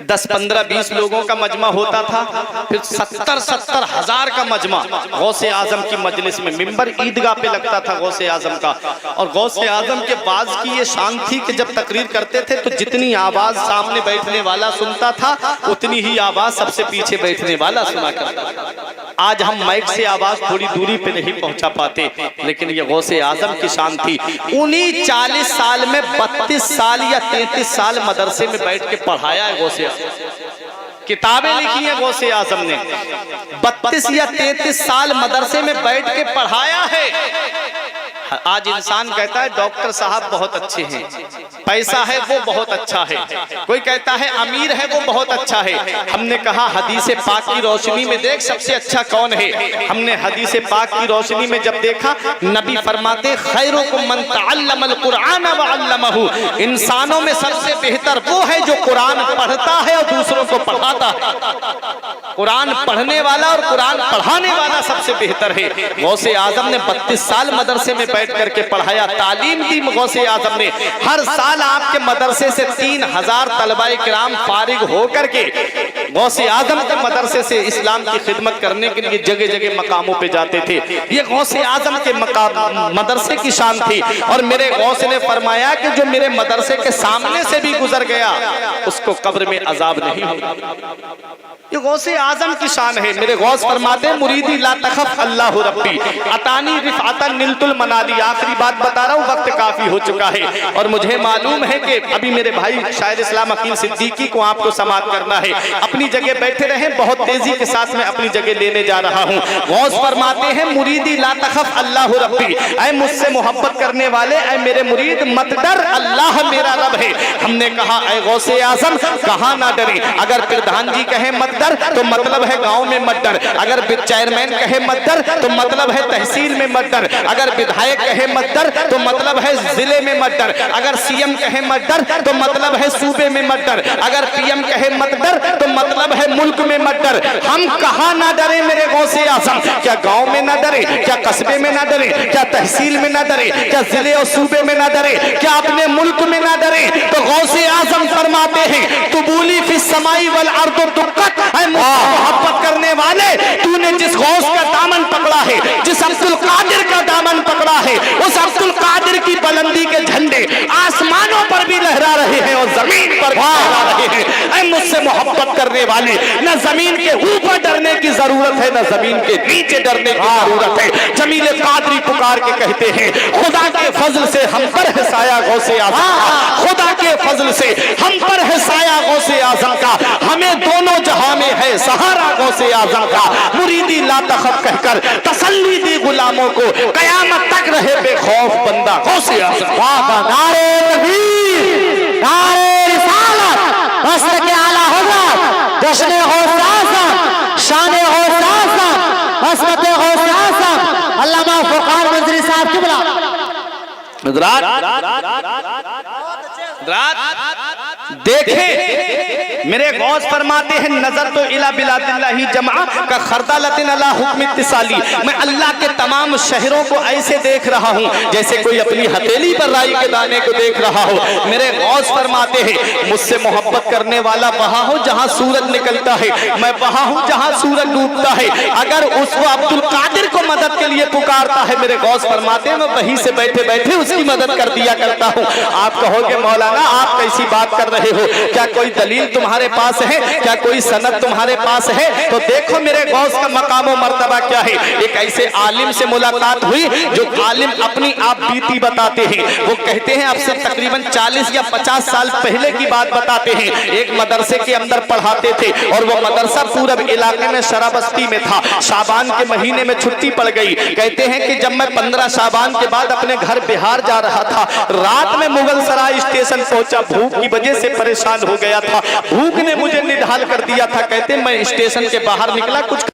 10, 15, 20 लोगों का मजमा होता था, फिर 70 हज़ार का मजमा गौसे आजम की मजलिस में। मिंबर ईदगाह पे लगता था गौसे आजम का। और गौसे आजम के बाज की ये शान थी कि जब तकरीर करते थे तो जितनी आवाज सामने बैठने वाला सुनता था उतनी ही आवाज सबसे पीछे बैठने वाला सुना करता था। आज हम माइक से आवाज थोड़ी दूरी पे नहीं पहुंचा पाते, लेकिन ये गौसे आजम की शान थी। उन्हीं 40 साल में 32 साल या 33 साल मदरसे में बैठ के पढ़ाया है गौसे आजम। किताबें लिखी हैं गौसे आजम ने, 32 या 33 साल मदरसे में बैठ के पढ़ाया है। आज इंसान कहता है डॉक्टर साहब बहुत अच्छे हैं, पैसा है वो बहुत अच्छा है, कोई कहता है अमीर है वो बहुत अच्छा है। हमने कहा हदीस पाक की रोशनी में देख सबसे अच्छा कौन है। हमने हदीस पाक की रोशनी में जब देखा नबी फरमाते खैरुकुम मन तअल्लमल कुरान व अल्लमहु, इंसानों में सबसे बेहतर वो है जो कुरान पढ़ता है और दूसरों को पढ़ाता है। कुरान पढ़ने वाला और कुरान पढ़ाने वाला सबसे बेहतर है। गौसे आजम ने 32 साल मदरसे में बैठ करके पढ़ाया, तालीम दी गौसे आजम ने। हर साल आपके मदरसे से 3000 तलबाए किराम फारिग होकर के गौसे आजम के मदरसे से इस्लाम की खिदमत करने के लिए जगह जगह मकामों पे जाते थे। ये गौसे आजम के मदरसे की शान थी। और मेरे गौस ने फरमाया कि जो मेरे मदरसे के सामने से भी गुजर गया उसको कब्र में अजाब नहीं होगा। ये गौसे आजम की शान है। मेरे गौस फरमाते मुरीदी ला तखफ अल्लाह रब्बी अतानी रिफअतन निलतुल मनाली। आखिरी बात बता रहा हूँ, वक्त काफी हो चुका है और मुझे मालूम है कि अभी मेरे भाई शायर इस्लाम अकील सिद्दीकी को आपको समाप्त करना है। अपनी जगह बैठे रहें, बहुत तेजी के साथ मैं अपनी जगह लेने जा रहा हूँ। गौस फरमाते हैं मुरीदी ला तखफ अल्लाह रब्बी, ऐ मुझसे मोहब्बत करने वाले ऐ मेरे मुरीद मत डर, अल्लाह मेरा रब है। हमने कहा ऐ गौसे आजम कहाँ ना डरे, अगर प्रधान जी कहे मत डर तो मतलब है गांव में मत डर, अगर चेयरमैन कहे मत डर तो मतलब है तहसील में मत डर, अगर विधायक कहे मत डर तो मतलब है जिले में मत डर, अगर सीएम कहे मत डर तो मतलब है सूबे में मत डर, अगर पीएम कहे मत डर तो मतलब है मुल्क में मत डर। हम कहाँ ना डरे मेरे गौसे आजम, क्या गांव में ना डरे, क्या कस्बे में ना डरे, क्या तहसील में ना डरे, क्या जिले और सूबे में ना डरे, क्या अपने मुल्क में ना डरे। तो गौसे आजम फरमाते हैं तुबूली फिस समाई वल अर्दु दुक्कत, मोहब्बत करने वाले तूने जिस गौस का दामन पकड़ा है, जिस अब्दुल कादिर का दामन पकड़ा है, उस अब्दुल कादिर की बुलंदी के झंडे आसमानों पर भी लहरा रहे हैं और जमीन पर भी लहरा रहे हैं। ऐ मुझसे मोहब्बत करने वाले, न जमीन के ऊपर डरने की जरूरत है न जमीन के नीचे डरने की जरूरत है। जमील कादरी पुकार के कहते हैं खुदा के फजल से हम पर है साया गौसे आजम का, खुदा के फजल से हम पर है साया गौसे आजम का, हमें दोनों जहां में है सहारा गौसे आजम का। मुरीदी ला तखफ कहकर तसल्ली दी गुलामों को, कयामत तक रहे बेखौफ बंदा गौसे आजम। नारे तकबीर, नारे रिसालत, मसलक के आला हज़रत, जश्न गौसे आज़म, शान गौसे आज़म, मसलक गौसे आज़म अल्लामा फुरकान मंजरी साहब किबला। देखें मेरे गौस फरमाते हैं नजर तो इला बिलादिल्लाही जमा का खरदालतिन अला हुक्म इत्तिसाली, मैं अल्लाह के तमाम शहरों को ऐसे देख रहा हूँ जैसे कोई अपनी हथेली पर राई के दाने को देख रहा हो। मेरे गौस फरमाते हैं मुझसे मोहब्बत करने वाला वहां हो जहां सूरज निकलता है, मैं वहां हूं जहां सूरज डूबता है। अगर उसको अब्दुल कादिर को मदद के लिए पुकारता है, मेरे गौस फरमाते हैं मैं वहीं से बैठे बैठे उसकी मदद कर दिया करता हूँ। आप कहोगे मौलाना आप कैसी बात कर रहे हो, क्या कोई दलील तुम्हारे पास है, क्या कोई सनद तुम्हारे पास है? तो देखो मेरे गौस का मकाम और मर्तबा क्या है। एक ऐसे आलिम से मुलाकात हुई जो आलिम अपनी आप बीती बताते हैं। वो कहते हैं आपसे तकरीबन 40 या 50 साल पहले की बात बताते हैं। एक मदरसे के अंदर पढ़ाते थे और वो मदरसा पूरब इलाके में शराबस्ती में था। शाबान के महीने में छुट्टी पड़ गई। कहते हैं कि जब मैं 15 शाबान के बाद अपने घर बिहार जा रहा था, रात में मुगल सराय स्टेशन पहुंचा, भूख की वजह से परेशान हो गया था, भूख ने मुझे निढाल कर दिया था। कहते मैं स्टेशन के बाहर निकला, कुछ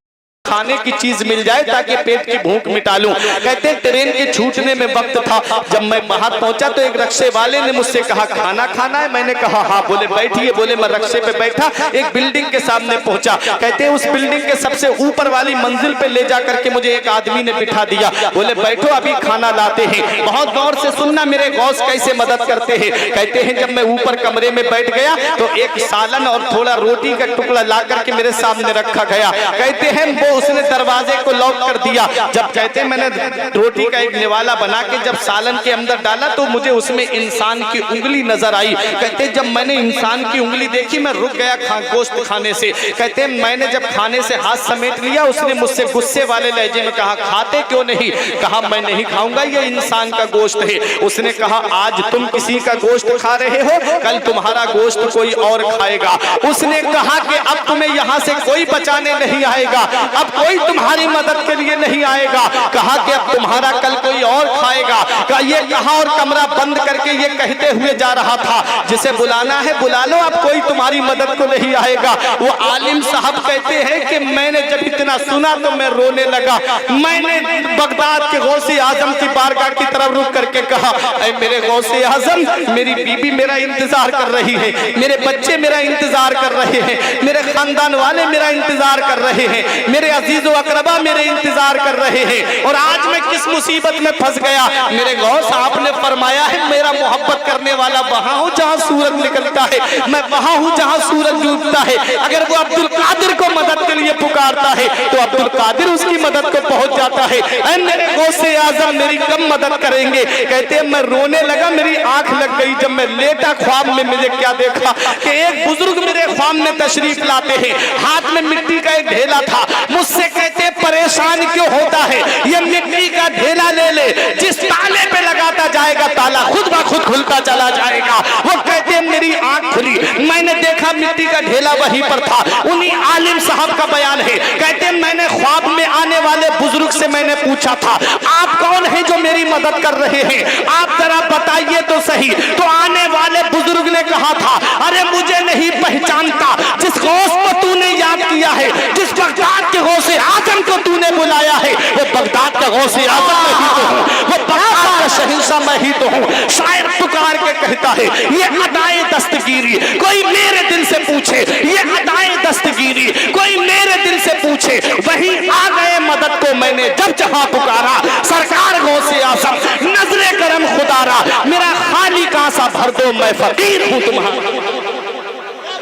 खाने की चीज मिल जाए ताकि पेट की भूख मिटा लूं। कहते हैं ट्रेन के छूटने में वक्त था, जब मैं बाहर पहुंचा तो एक रक्शे वाले ने मुझसे कहा खाना खाना है? मैंने कहा हाँ। बोले बैठिए। बोले मैं रक्शे पे बैठा, एक बिल्डिंग के सामने पहुंचा। कहते हैं उस बिल्डिंग के सबसे ऊपर वाली मंजिल पे ले जा करके मुझे एक आदमी ने बिठा दिया। बोले बैठो अभी खाना लाते हैं। बहुत गौर से सुनना मेरे गौस कैसे मदद करते हैं। कहते हैं जब मैं ऊपर कमरे में बैठ गया तो एक सालन और थोड़ा रोटी का टुकड़ा ला करके मेरे सामने रखा गया। कहते हैं वो उसने दरवाजे को लॉक कर दिया। जब कहते हैं मैंने रोटी का एक निवाला बना के जब सालन के अंदर डाला तो मुझे उसमें इंसान की उंगली नजर आई। कहते हैं जब मैंने इंसान की उंगली देखी मैं रुक गया गोश्त खाने से। कहते हैं मैंने जब खाने से हाथ समेट लिया, उसने मुझसे गुस्से वाले लहजे में कहा खाते क्यों नहीं? कहा मैं नहीं खाऊंगा, ये इंसान का गोश्त है। उसने कहा आज तुम किसी का गोश्त खा रहे हो, कल तुम्हारा गोश्त कोई और खाएगा। उसने कहा कि अब तुम्हें यहाँ से कोई बचाने नहीं आएगा, अब कोई तुम्हारी मदद के लिए नहीं आएगा। कहा कि अब तुम्हारा कल कोई और खाएगा। ये कहा और कमरा बंद करके ये कहते हुए जा रहा था जिसे बुलाना है बुला लो, अब कोई तुम्हारी मदद को नहीं आएगा। वो आलिम साहब कहते हैं कि मैंने जब इतना सुना तो मैं रोने लगा। मैंने बगदाद के गौसे आजम की बारगाह की तरफ रुक करके कहा ऐ मेरे गौसे आजम, मेरी बीबी मेरा इंतजार कर रही है, मेरे बच्चे मेरा इंतजार कर रहे हैं, मेरे खानदान वाले मेरा इंतजार कर रहे हैं, मेरे अजीजो अकरबा मेरे इंतजार कर रहे हैं और आज मैं किस मुसीबत में फंस गया। मेरे गौस आपने फरमाया है मेरा मोहब्बत करने वाला वहां हो जहां सूरज निकलता है, मैं वहां हूं जहां सूरज डूबता है। अगर वो अब्दुल कादिर को मदद के लिए पुकारता है तो अब्दुल कादिर उसकी मदद को पहुंच जाता है। मेरे गौसे आजम मेरी कम मदद करेंगे। कहते हैं मैं रोने लगा, मेरी आंख लग गई। जब मैं लेटा ख्वाब में मुझे क्या देखा कि एक बुजुर्ग मेरे ख्वाब में तशरीफ लाते हैं, हाथ में मिट्टी का एक ढेला था। मुझसे कहते परेशान क्यों होता है, ये मिट्टी का ढेला ले ले, जिस ताले पे लगाता जाएगा ताला खुद ब खुद खुलता चला जाएगा। वो कहते मेरी आंख खुली, मैंने देखा मिट्टी का ढेला वहीं पर था। उन्हीं आलिम साहब का बयान है। कहते मैंने ख्वाब में आने वाले बुजुर्ग से मैंने पूछा था आप कौन हैं जो मेरी मदद कर रहे हैं, आप जरा बताइए तो सही। तो आने वाले बुजुर्ग ने कहा था अरे मुझे नहीं पहचानता, जिस गौस को तूने याद किया है, जिस बगदाद के गौसे आजम को तूने बुलाया है, वो बगदाद का गौसे आजम मैं ही तो हूँ, वो बगदाद का शहंशाह मैं ही तो हूँ। शायर पुकार के कहता है ये अदाए दस्तगीरी कोई मेरे दिल से पूछे, ये अदाए दस्तगीरी कोई मेरे दिल से पूछे, वही आ गए मदद को मैंने जब जहां पुकारा। सरकार गौसे आजम नजरे करम खुदारा, मेरा खाली कासा भर दो मैं फकीर हूँ तुम्हारा।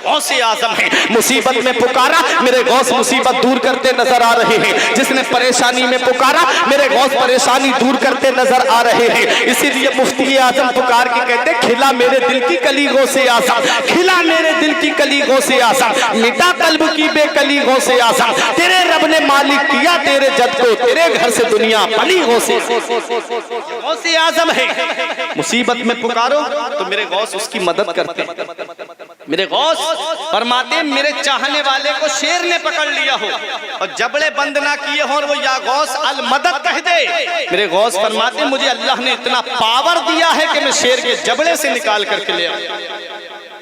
गौसे आजम है, मुसीबत में पुकारा मेरे गौस मुसीबत दूर करते नजर आ रहे हैं। जिसने परेशानी में पुकारा मेरे गौस परेशानी दूर करते नजर आ रहे हैं। इसीलिए मुफ्ती आजम पुकार के कहते खिला मेरे दिल की कली गौसे आजम, खिला मेरे दिल की कली गौसे आजम, मिटा कल्ब की बेकली गौसे आजम, तेरे रब ने मालिक किया तेरे जद को, तेरे घर से दुनिया पली गौसे आजम है। मुसीबत में पुकारो तो मेरे गौस उसकी मदद करते हैं। मेरे गौस फरमाते मेरे चाहने वाले को शेर ने पकड़ लिया हो और जबड़े बंद ना किए हो और वो या गौस अल मदद कह दे। मेरे गौस फरमाते मुझे अल्लाह ने इतना पावर दिया है कि मैं शेर के जबड़े से निकाल करके ले आऊं।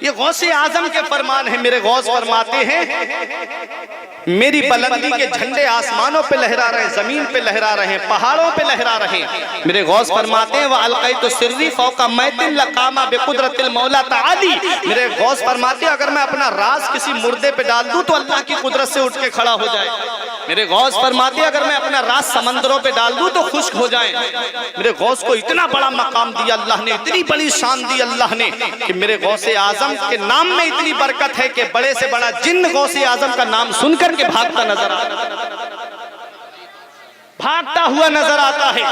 ये गौसे आजम के फरमान है। मेरे गौस फरमाते हैं, मेरी बुलंदी के झंडे आसमानों पे लहरा रहे, जमीन पे लहरा रहे, पहाड़ों पे लहरा रहे। मेरे गौस फरमाते हैं, वह अलक़ैतु सिर्री फौका मैतिन लक़ामा बिक़ुदरतिल मौला तआली। मेरे गौस फरमाते हैं, अगर मैं अपना राज किसी मुर्दे पे डाल दूं तो अल्लाह की कुदरत से उठ के खड़ा हो जाए। मेरे गौस फरमाते हैं, अगर मैं अपना राज समंदरों पे डाल दूं तो खुश्क हो जाए। मेरे गौस को इतना बड़ा मकाम दिया अल्लाह ने, इतनी बड़ी शान दी अल्लाह ने कि मेरे गौसे आजम के नाम में इतनी बरकत है कि बड़े से बड़ा जिन्न गौसे आजम का नाम सुनकर के भागता नजर भागता हुआ नजर आता है।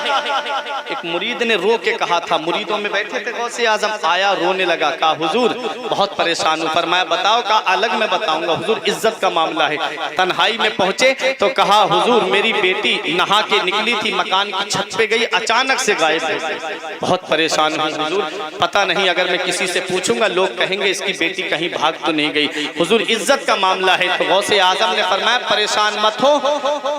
एक मुरीद ने रो के कहा था, मुरीदों में बैठे थे गौसे आजम, आया रोने लगा, कहा हुजूर बहुत परेशान हूं। फरमाया बताओ, कहा अलग में बताऊंगा हुजूर, इज्जत का मामला है। तन्हाई में पहुंचे तो कहा हुजूर मेरी बेटी नहा के निकली थी, मकान की छत पे गई, अचानक से गायब हो गई। बहुत परेशान हूं हुजूर, पता नहीं अगर मैं किसी से पूछूंगा लोग कहेंगे इसकी बेटी कहीं भाग तो नहीं गई। हुजूर इज्जत का मामला है। तो गौसे आजम ने फरमाया परेशान मत हो,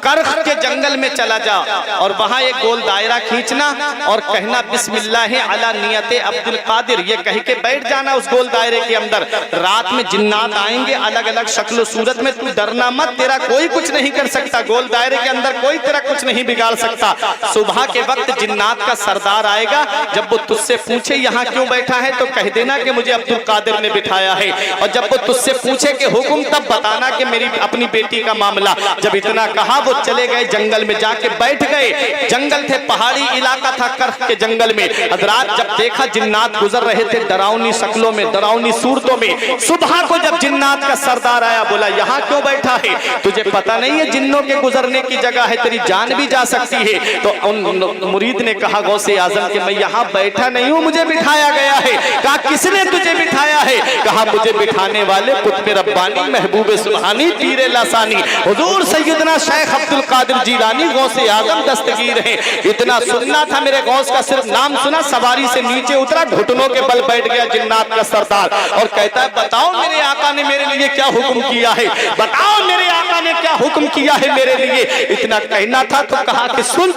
करख के जंगल में चला जा और वहां एक गोल दायरा खींचना और कहना बिस्मिल्लाह अला नियते अब्दुल कादिर, ये कह के बैठ जाना उस गोल दायरे के अंदर। रात में जिन्नात आएंगे अलग अलग शक्ल सूरत में, तू डरना मत, तेरा कोई कुछ नहीं कर सकता, गोल दायरे के अंदर कोई तेरा कुछ नहीं बिगाड़ सकता। सुबह के वक्त जिन्नात का सरदार आएगा, जब वो तुझसे पूछे यहाँ क्यों बैठा है तो कह देना कि मुझे अब्दुल कादिर ने बिठाया है। और जब वो तुझसे पूछे कि हुक्म, तब बताना कि मेरी अपनी बेटी का मामला। जब इतना कहा वो चले गए जंगल में, जाके बैठ गए। जंगल थे, पहाड़ी इलाका था, करख के जंगल में। रात जब देखा जिन्नात गुजर रहे थे डरावनी शक्लों में, डरावनी सूरतों में। सुबह को जब जिन्नात का सरदार आया, बोला यहाँ क्यों बैठा है, तुझे पता नहीं है जिन्नों के गुजरने की जगह है, तेरी जान भी जा सकती है। तो उन मुरीद ने कहा गौसे आजम के मैं यहाँ बैठा नहीं हूँ, मुझे बिठाया गया है। कहा किसने तुझे बिठाया है? कहा मुझे बिठाने वाले कुतुब रब्बानी महबूब सुबहानी पीरे लासानी हुजूर सैयदना शेख अब्दुल कादिर जीलानी गौसे आजम दस्तगीर है। इतना सुनना था मेरे गौस का, सिर्फ नाम सुना सवारी से नीचे उतरा, घुटनों के बल बैठ गया जिन्नात का सरदार और कहता है बताओ मेरे आका ने मेरे लिए क्या हुक्म किया है, बताओ मेरे आका ने क्या हुक्म किया है मेरे लिए। इतना कहना था तो कहा कि सुन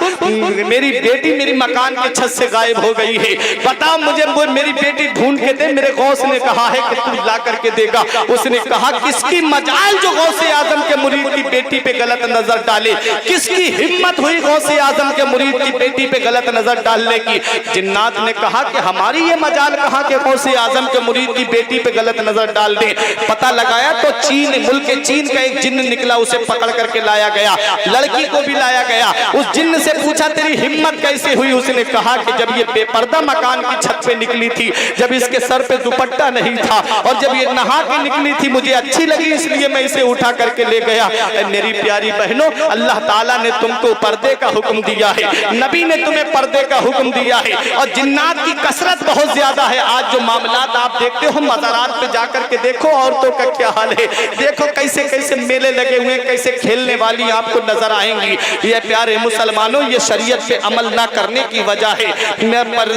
मेरी बेटी मेरी मकान के छत से गायब हो गई है, बताओ मुझे मेरी बेटी ढूंढ के दे। मेरे गौस ने कहा है कि तू ला करके देगा। उसने कहा किसकी मजाल जो गौसे आजम के मुरीद की बेटी पे गलत नजर डाले, किसकी हिम्मत हुई गौसे आजम के मुरीद की बेटी पे गलत नजर डालने की। जिन्नात ने कहा कि हमारी ये मजाल कहा कि गौसे आजम के मुरीद की बेटी पे गलत नजर डाल दे। पता लगाया तो चीन, मुल्क चीन का एक जिन्न निकला, उसे पकड़ करके लाया गया, लड़की को भी लाया गया। उस जिन्न से पूछा तेरी हिम्मत कैसे हुई? उसने कहा कि जब ये बेपर्दा मकान की छत पे निकली थी, जब इसके सर पे दुपट्टा नहीं था और जब ये नहा के निकली थी, मुझे अच्छी लगी इसलिए मैं इसे उठा करके ले गया। मेरी प्यारी बहनों, अल्लाह ताला ने तुमको पर्दे का हुक्म दिया है, नबी ने तुम्हें पर्दे का हुक्म दिया है और जिन्नात की कसरत बहुत ज्यादा है। आज जो मामलात आप देखते हो मज़ारात पे जाकर के देखो औरतों का क्या हाल है, देखो कैसे कैसे मेले लगे हुए, कैसे खेलने वाली आपको नजर आएंगी। ये प्यारे मुसलमानों, ये शरीयत पे अमल ना करने की वजह है।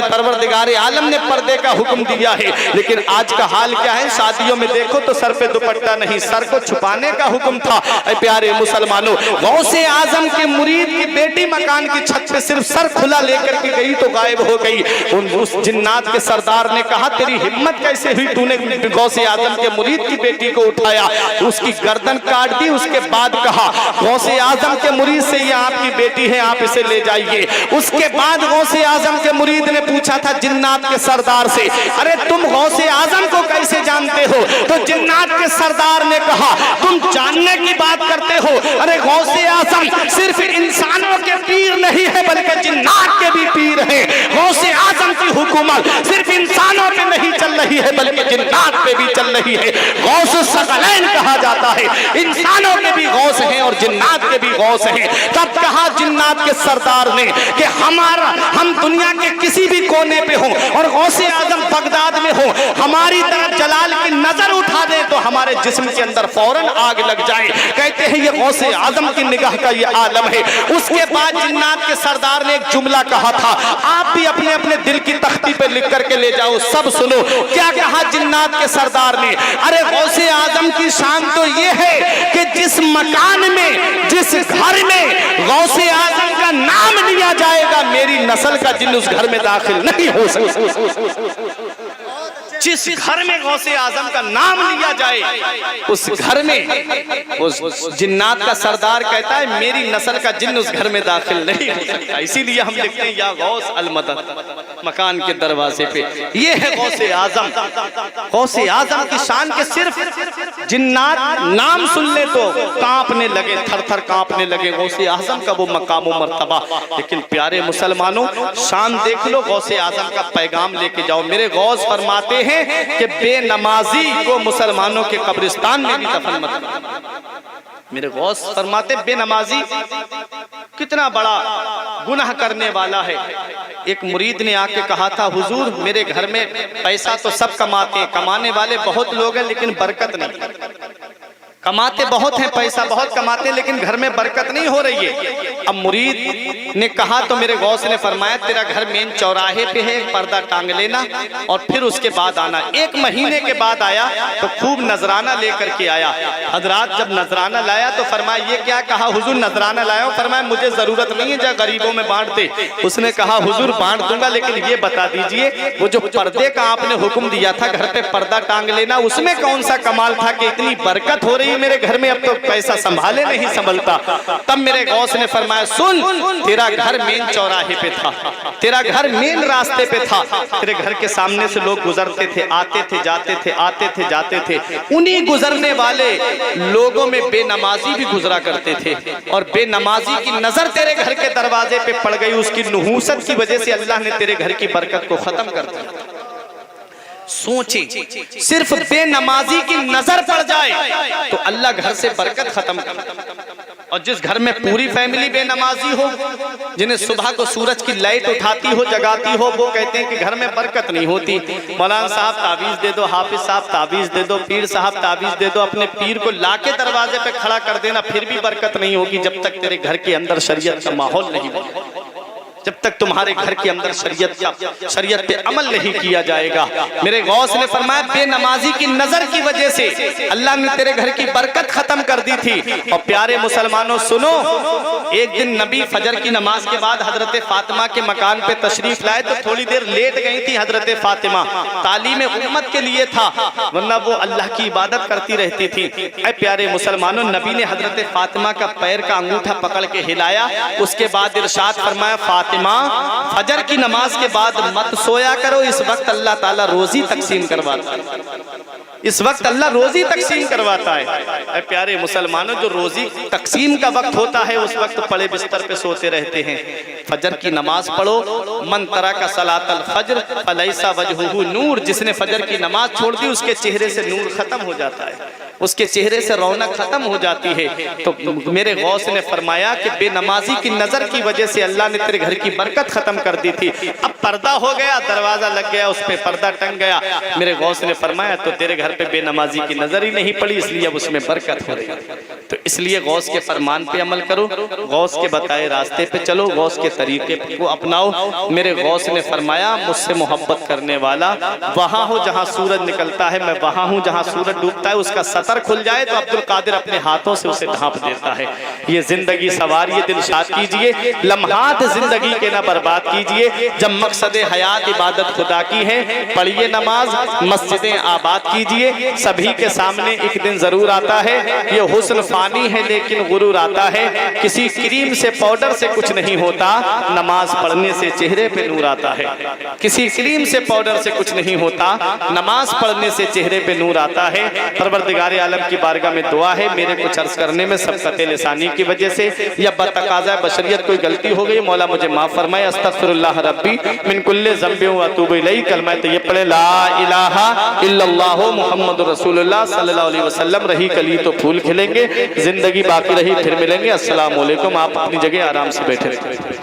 परवरदिगार आलम ने पर्दे का हुक्म दिया है, लेकिन आज का हाल क्या है? शादियों में देखो तो सर पे दुपट्टा नहीं, सर को छुपाने का हुक्म था। प्यारे मुसलमानों, गौसे आजम के मुरीद की बेटी मकान की छत पे सिर्फ सर खुला लेकर के गई तो गायब हो गई। उस जिन्नात के सरदार ने कहा तेरी हिम्मत कैसे हुई, तूने गौसे आजम के मुरीद की बेटी को उठाया, उसकी गर्दन काट दी। उसके बाद कहा गौसे आजम के मुरीद से ये आपकी बेटी है, आप इसे ले जाइए। उसके बाद गौसे आजम के मुरीद ने पूछा था जिन्नात के सरदार से, अरे तुम गौसे आजम को कैसे जानते हो? तो जिन्नात के सरदार ने कहा तुम जानने की बात करते हो, अरे गौसे आजम सिर्फ इंसानों के पीर नहीं है बल्कि जिन्नात के भी पीर हैं। गौसे आजम की हुकूमत सिर्फ इंसानों पे नहीं चल रही है बल्कि जिन्नात पे भी चल रही है। गौस सकलैन कहा जाता है, इंसानों के भी गौस हैं और जिन्नात के भी गौस हैं। तब कहा जिन्नात के सरदार ने कि हम दुनिया के किसी भी कोने पे हो और गौसे आजम बगदाद में हो, हमारी तरफ जलाल की नजर उठा दे तो हमारे जिस्म के अंदर फौरन आग लग जाए। कहते हैं ये गौसे आजम की निगाह का ये आलम है। उसके बाद जिन्नात के सरदार ने एक जुमला कहा था, आप भी अपने अपने दिल की तख्ती पे लिख करके ले जाओ, सब सुनो। क्या कहा जिन्नात के सरदार ने? अरे गौसे आजम की शान तो ये है कि जिस मकान में, जिस घर में गौसे आजम का नाम लिया जाएगा, मेरी नस्ल का जिन उस घर में दाखिल नहीं हो सकता। जिस घर में गौसे आजम का नाम लिया जाए उस घर में उस जिन्नात का सरदार कहता है मेरी नस्ल का जिन्न उस घर में दाखिल नहीं हो सकता। इसीलिए हम लिखते हैं या गौस अल मदद मकान के दरवाजे पे। ये है गौसे आजम। गौसे आजम की शान के सिर्फ जिन्नात नाम सुन ले तो कांपने लगे, थर थर कांपने लगे। गौसे आजम का वो मकाम मर्तबा। लेकिन प्यारे मुसलमानों शान देख लो, गौसे आजम का पैगाम लेके जाओ। मेरे गौस फरमाते हैं कि बेनमाजी को मुसलमानों के कब्रिस्तान में भी दफन मत करो। मेरे गौस फरमाते बेनमाजी कितना बड़ा गुनाह करने वाला है। एक मुरीद ने आके कहा था हुजूर मेरे घर में पैसा तो सब कमाते हैं, कमाने वाले बहुत लोग हैं लेकिन बरकत नहीं। कमाते बहुत हैं, पैसा बहुत कमाते हैं लेकिन घर में बरकत नहीं हो रही है। अब मुरीद ने कहा तो मेरे गौस ने फरमाया तेरा घर मेन चौराहे पे है, पर्दा टांग लेना और फिर उसके बाद आना। 1 महीने के बाद आया तो खूब नजराना लेकर के आया। हजरात जब नजराना लाया तो फरमाया ये क्या? कहा हुजूर नजराना लाया। फरमाया मुझे जरूरत नहीं है, जा गरीबों में बांट दे। उसने कहा हुजूर बांट दूंगा लेकिन ये बता दीजिए वो जो पर्दे का आपने हुक्म दिया था घर पे पर्दा टांग लेना, उसमें कौन सा कमाल था कि इतनी बरकत हो रही मेरे घर में? अब तो पैसा संभाले नहीं संभलता। तब मेरे गौस ने फरमाया सुन तेरा घर मेन चौराहे पे था, तेरा घर मेन रास्ते पे था, तेरे घर के सामने से लोग गुजरते थे, आते थे जाते थे, आते थे जाते थे। उन्हीं गुजरने वाले लोगों में बेनमाजी भी गुजरा करते थे और बेनमाजी की नजर तेरे घर के दरवाजे पे पड़ गई। उसकी नुहूसत की वजह से अल्लाह ने तेरे घर की बरकत को खत्म कर दिया। सोचे सिर्फ बेनमाजी की नजर पड़ जाए तो अल्लाह घर से बरकत खत्म कर। और जिस घर में पूरी फैमिली बेनमाजी हो, जिन्हें सुबह को सूरज की लाइट उठाती हो जगाती हो, वो कहते हैं कि घर में बरकत नहीं होती। मौलाना साहब ताबीज दे दो, हाफिज साहब ताबीज दे दो, पीर साहब ताबीज दे दो। अपने पीर को लाके दरवाजे पे खड़ा कर देना, फिर भी बरकत नहीं होगी जब तक तेरे घर के अंदर शरीयत का माहौल नहीं बने, जब तक तुम्हारे घर के अंदर शरीयत पे अमल नहीं किया जाएगा। मेरे गौस ने फरमाया बेनमाजी की नजर की वजह से अल्लाह ने तेरे घर की बरकत खत्म कर दी थी। और प्यारे मुसलमानों सुनो, एक दिन नबी फजर की नमाज के बाद हजरत फातिमा के मकान पे तशरीफ लाए तो थोड़ी देर लेट गई थी हजरत फातिमा। तालीम उम्मत के लिए था, वरना वो अल्लाह की इबादत करती रहती थी। ऐ प्यारे मुसलमानों, नबी ने हजरत फातिमा का पैर का अंगूठा पकड़ के हिलाया। उसके बाद इरशाद फरमाया फातिमा फजर की नमाज के बाद मत सोया करो, इस वक्त अल्लाह ताला रोजी तकसीम करवाता है, इस वक्त अल्लाह रोजी तकसीम करवाता है। प्यारे मुसलमानों, जो रोजी तकसीम का वक्त होता है उस वक्त पड़े बिस्तर पे सोते रहते हैं। फजर की नमाज पढ़ो, मन तरा का सलातल फजर फलैसा वजहुहु नूर, जिसने फजर की नमाज छोड़ दी उसके चेहरे से नूर खत्म हो जाता है, उसके चेहरे से रौनक खत्म हो जाती है। तो मेरे गौस ने फरमाया कि बेनमाजी की नजर की वजह से अल्लाह ने तेरे घर की बरकत खत्म कर दी थी। अब पर्दा हो गया, दरवाजा लग गया, उस पे पर्दा टंग गया। मेरे गौस ने फरमाया तो तेरे घर पे बेनमाजी की नजर ही नहीं पड़ी, इसलिए अब उसमें बरकत हो रही। तो इसलिए गौस के फरमान पे अमल करो, गौस के बताए रास्ते पे चलो, गौस के तरीके को अपनाओ। मेरे गौस ने फरमाया मुझसे मोहब्बत करने वाला वहां हो जहां सूरज निकलता है, मैं वहां हूं जहां सूरज डूबता है। उसका सतर खुल जाए तो अब्दुल कादिर अपने हाथों से उसे ढांप देता है। ये जिंदगी सवारिए, दिल शाद कीजिए, लम्हात जिंदगी के ना बर्बाद कीजिए। जब मकसद हयात इबादत खुदा की है, पढ़िए नमाज, मस्जिदें आबाद कीजिए। सभी के सामने एक दिन जरूर आता है, ये हुस्न फानी है लेकिन गुरूर आता है। किसी क्रीम से पाउडर से कुछ नहीं होता, नमाज पढ़ने से चेहरे पे नूर आता है। किसी क्रीम से पाउडर से कुछ नहीं होता, नमाज पढ़ने से चेहरे पे नूर आता है। परवरदिगार आलम की बारगाह में दुआ है, मेरे कुछ अर्ज करने में सबकत लिसानी की वजह से या बतकाज़ा बशरियत कोई गलती हो गई, मौला मुझे माफ फरमाए। अस्तगफिरुल्लाह रब्बी मिन कुल्लि ज़ंबि व अतूबु इलैहि। कलमा तय्यब पढ़े ला इलाहा इल्लल्लाह मुहम्मदुर रसूलुल्लाह सल्लल्लाहु अलैहि वसल्लम। रही कली तो फूल खिलेंगे, जिंदगी बाकी रही फिर मिलेंगे। अस्सलाम वालेकुम। आप अपनी जगह आराम से बैठे रहें।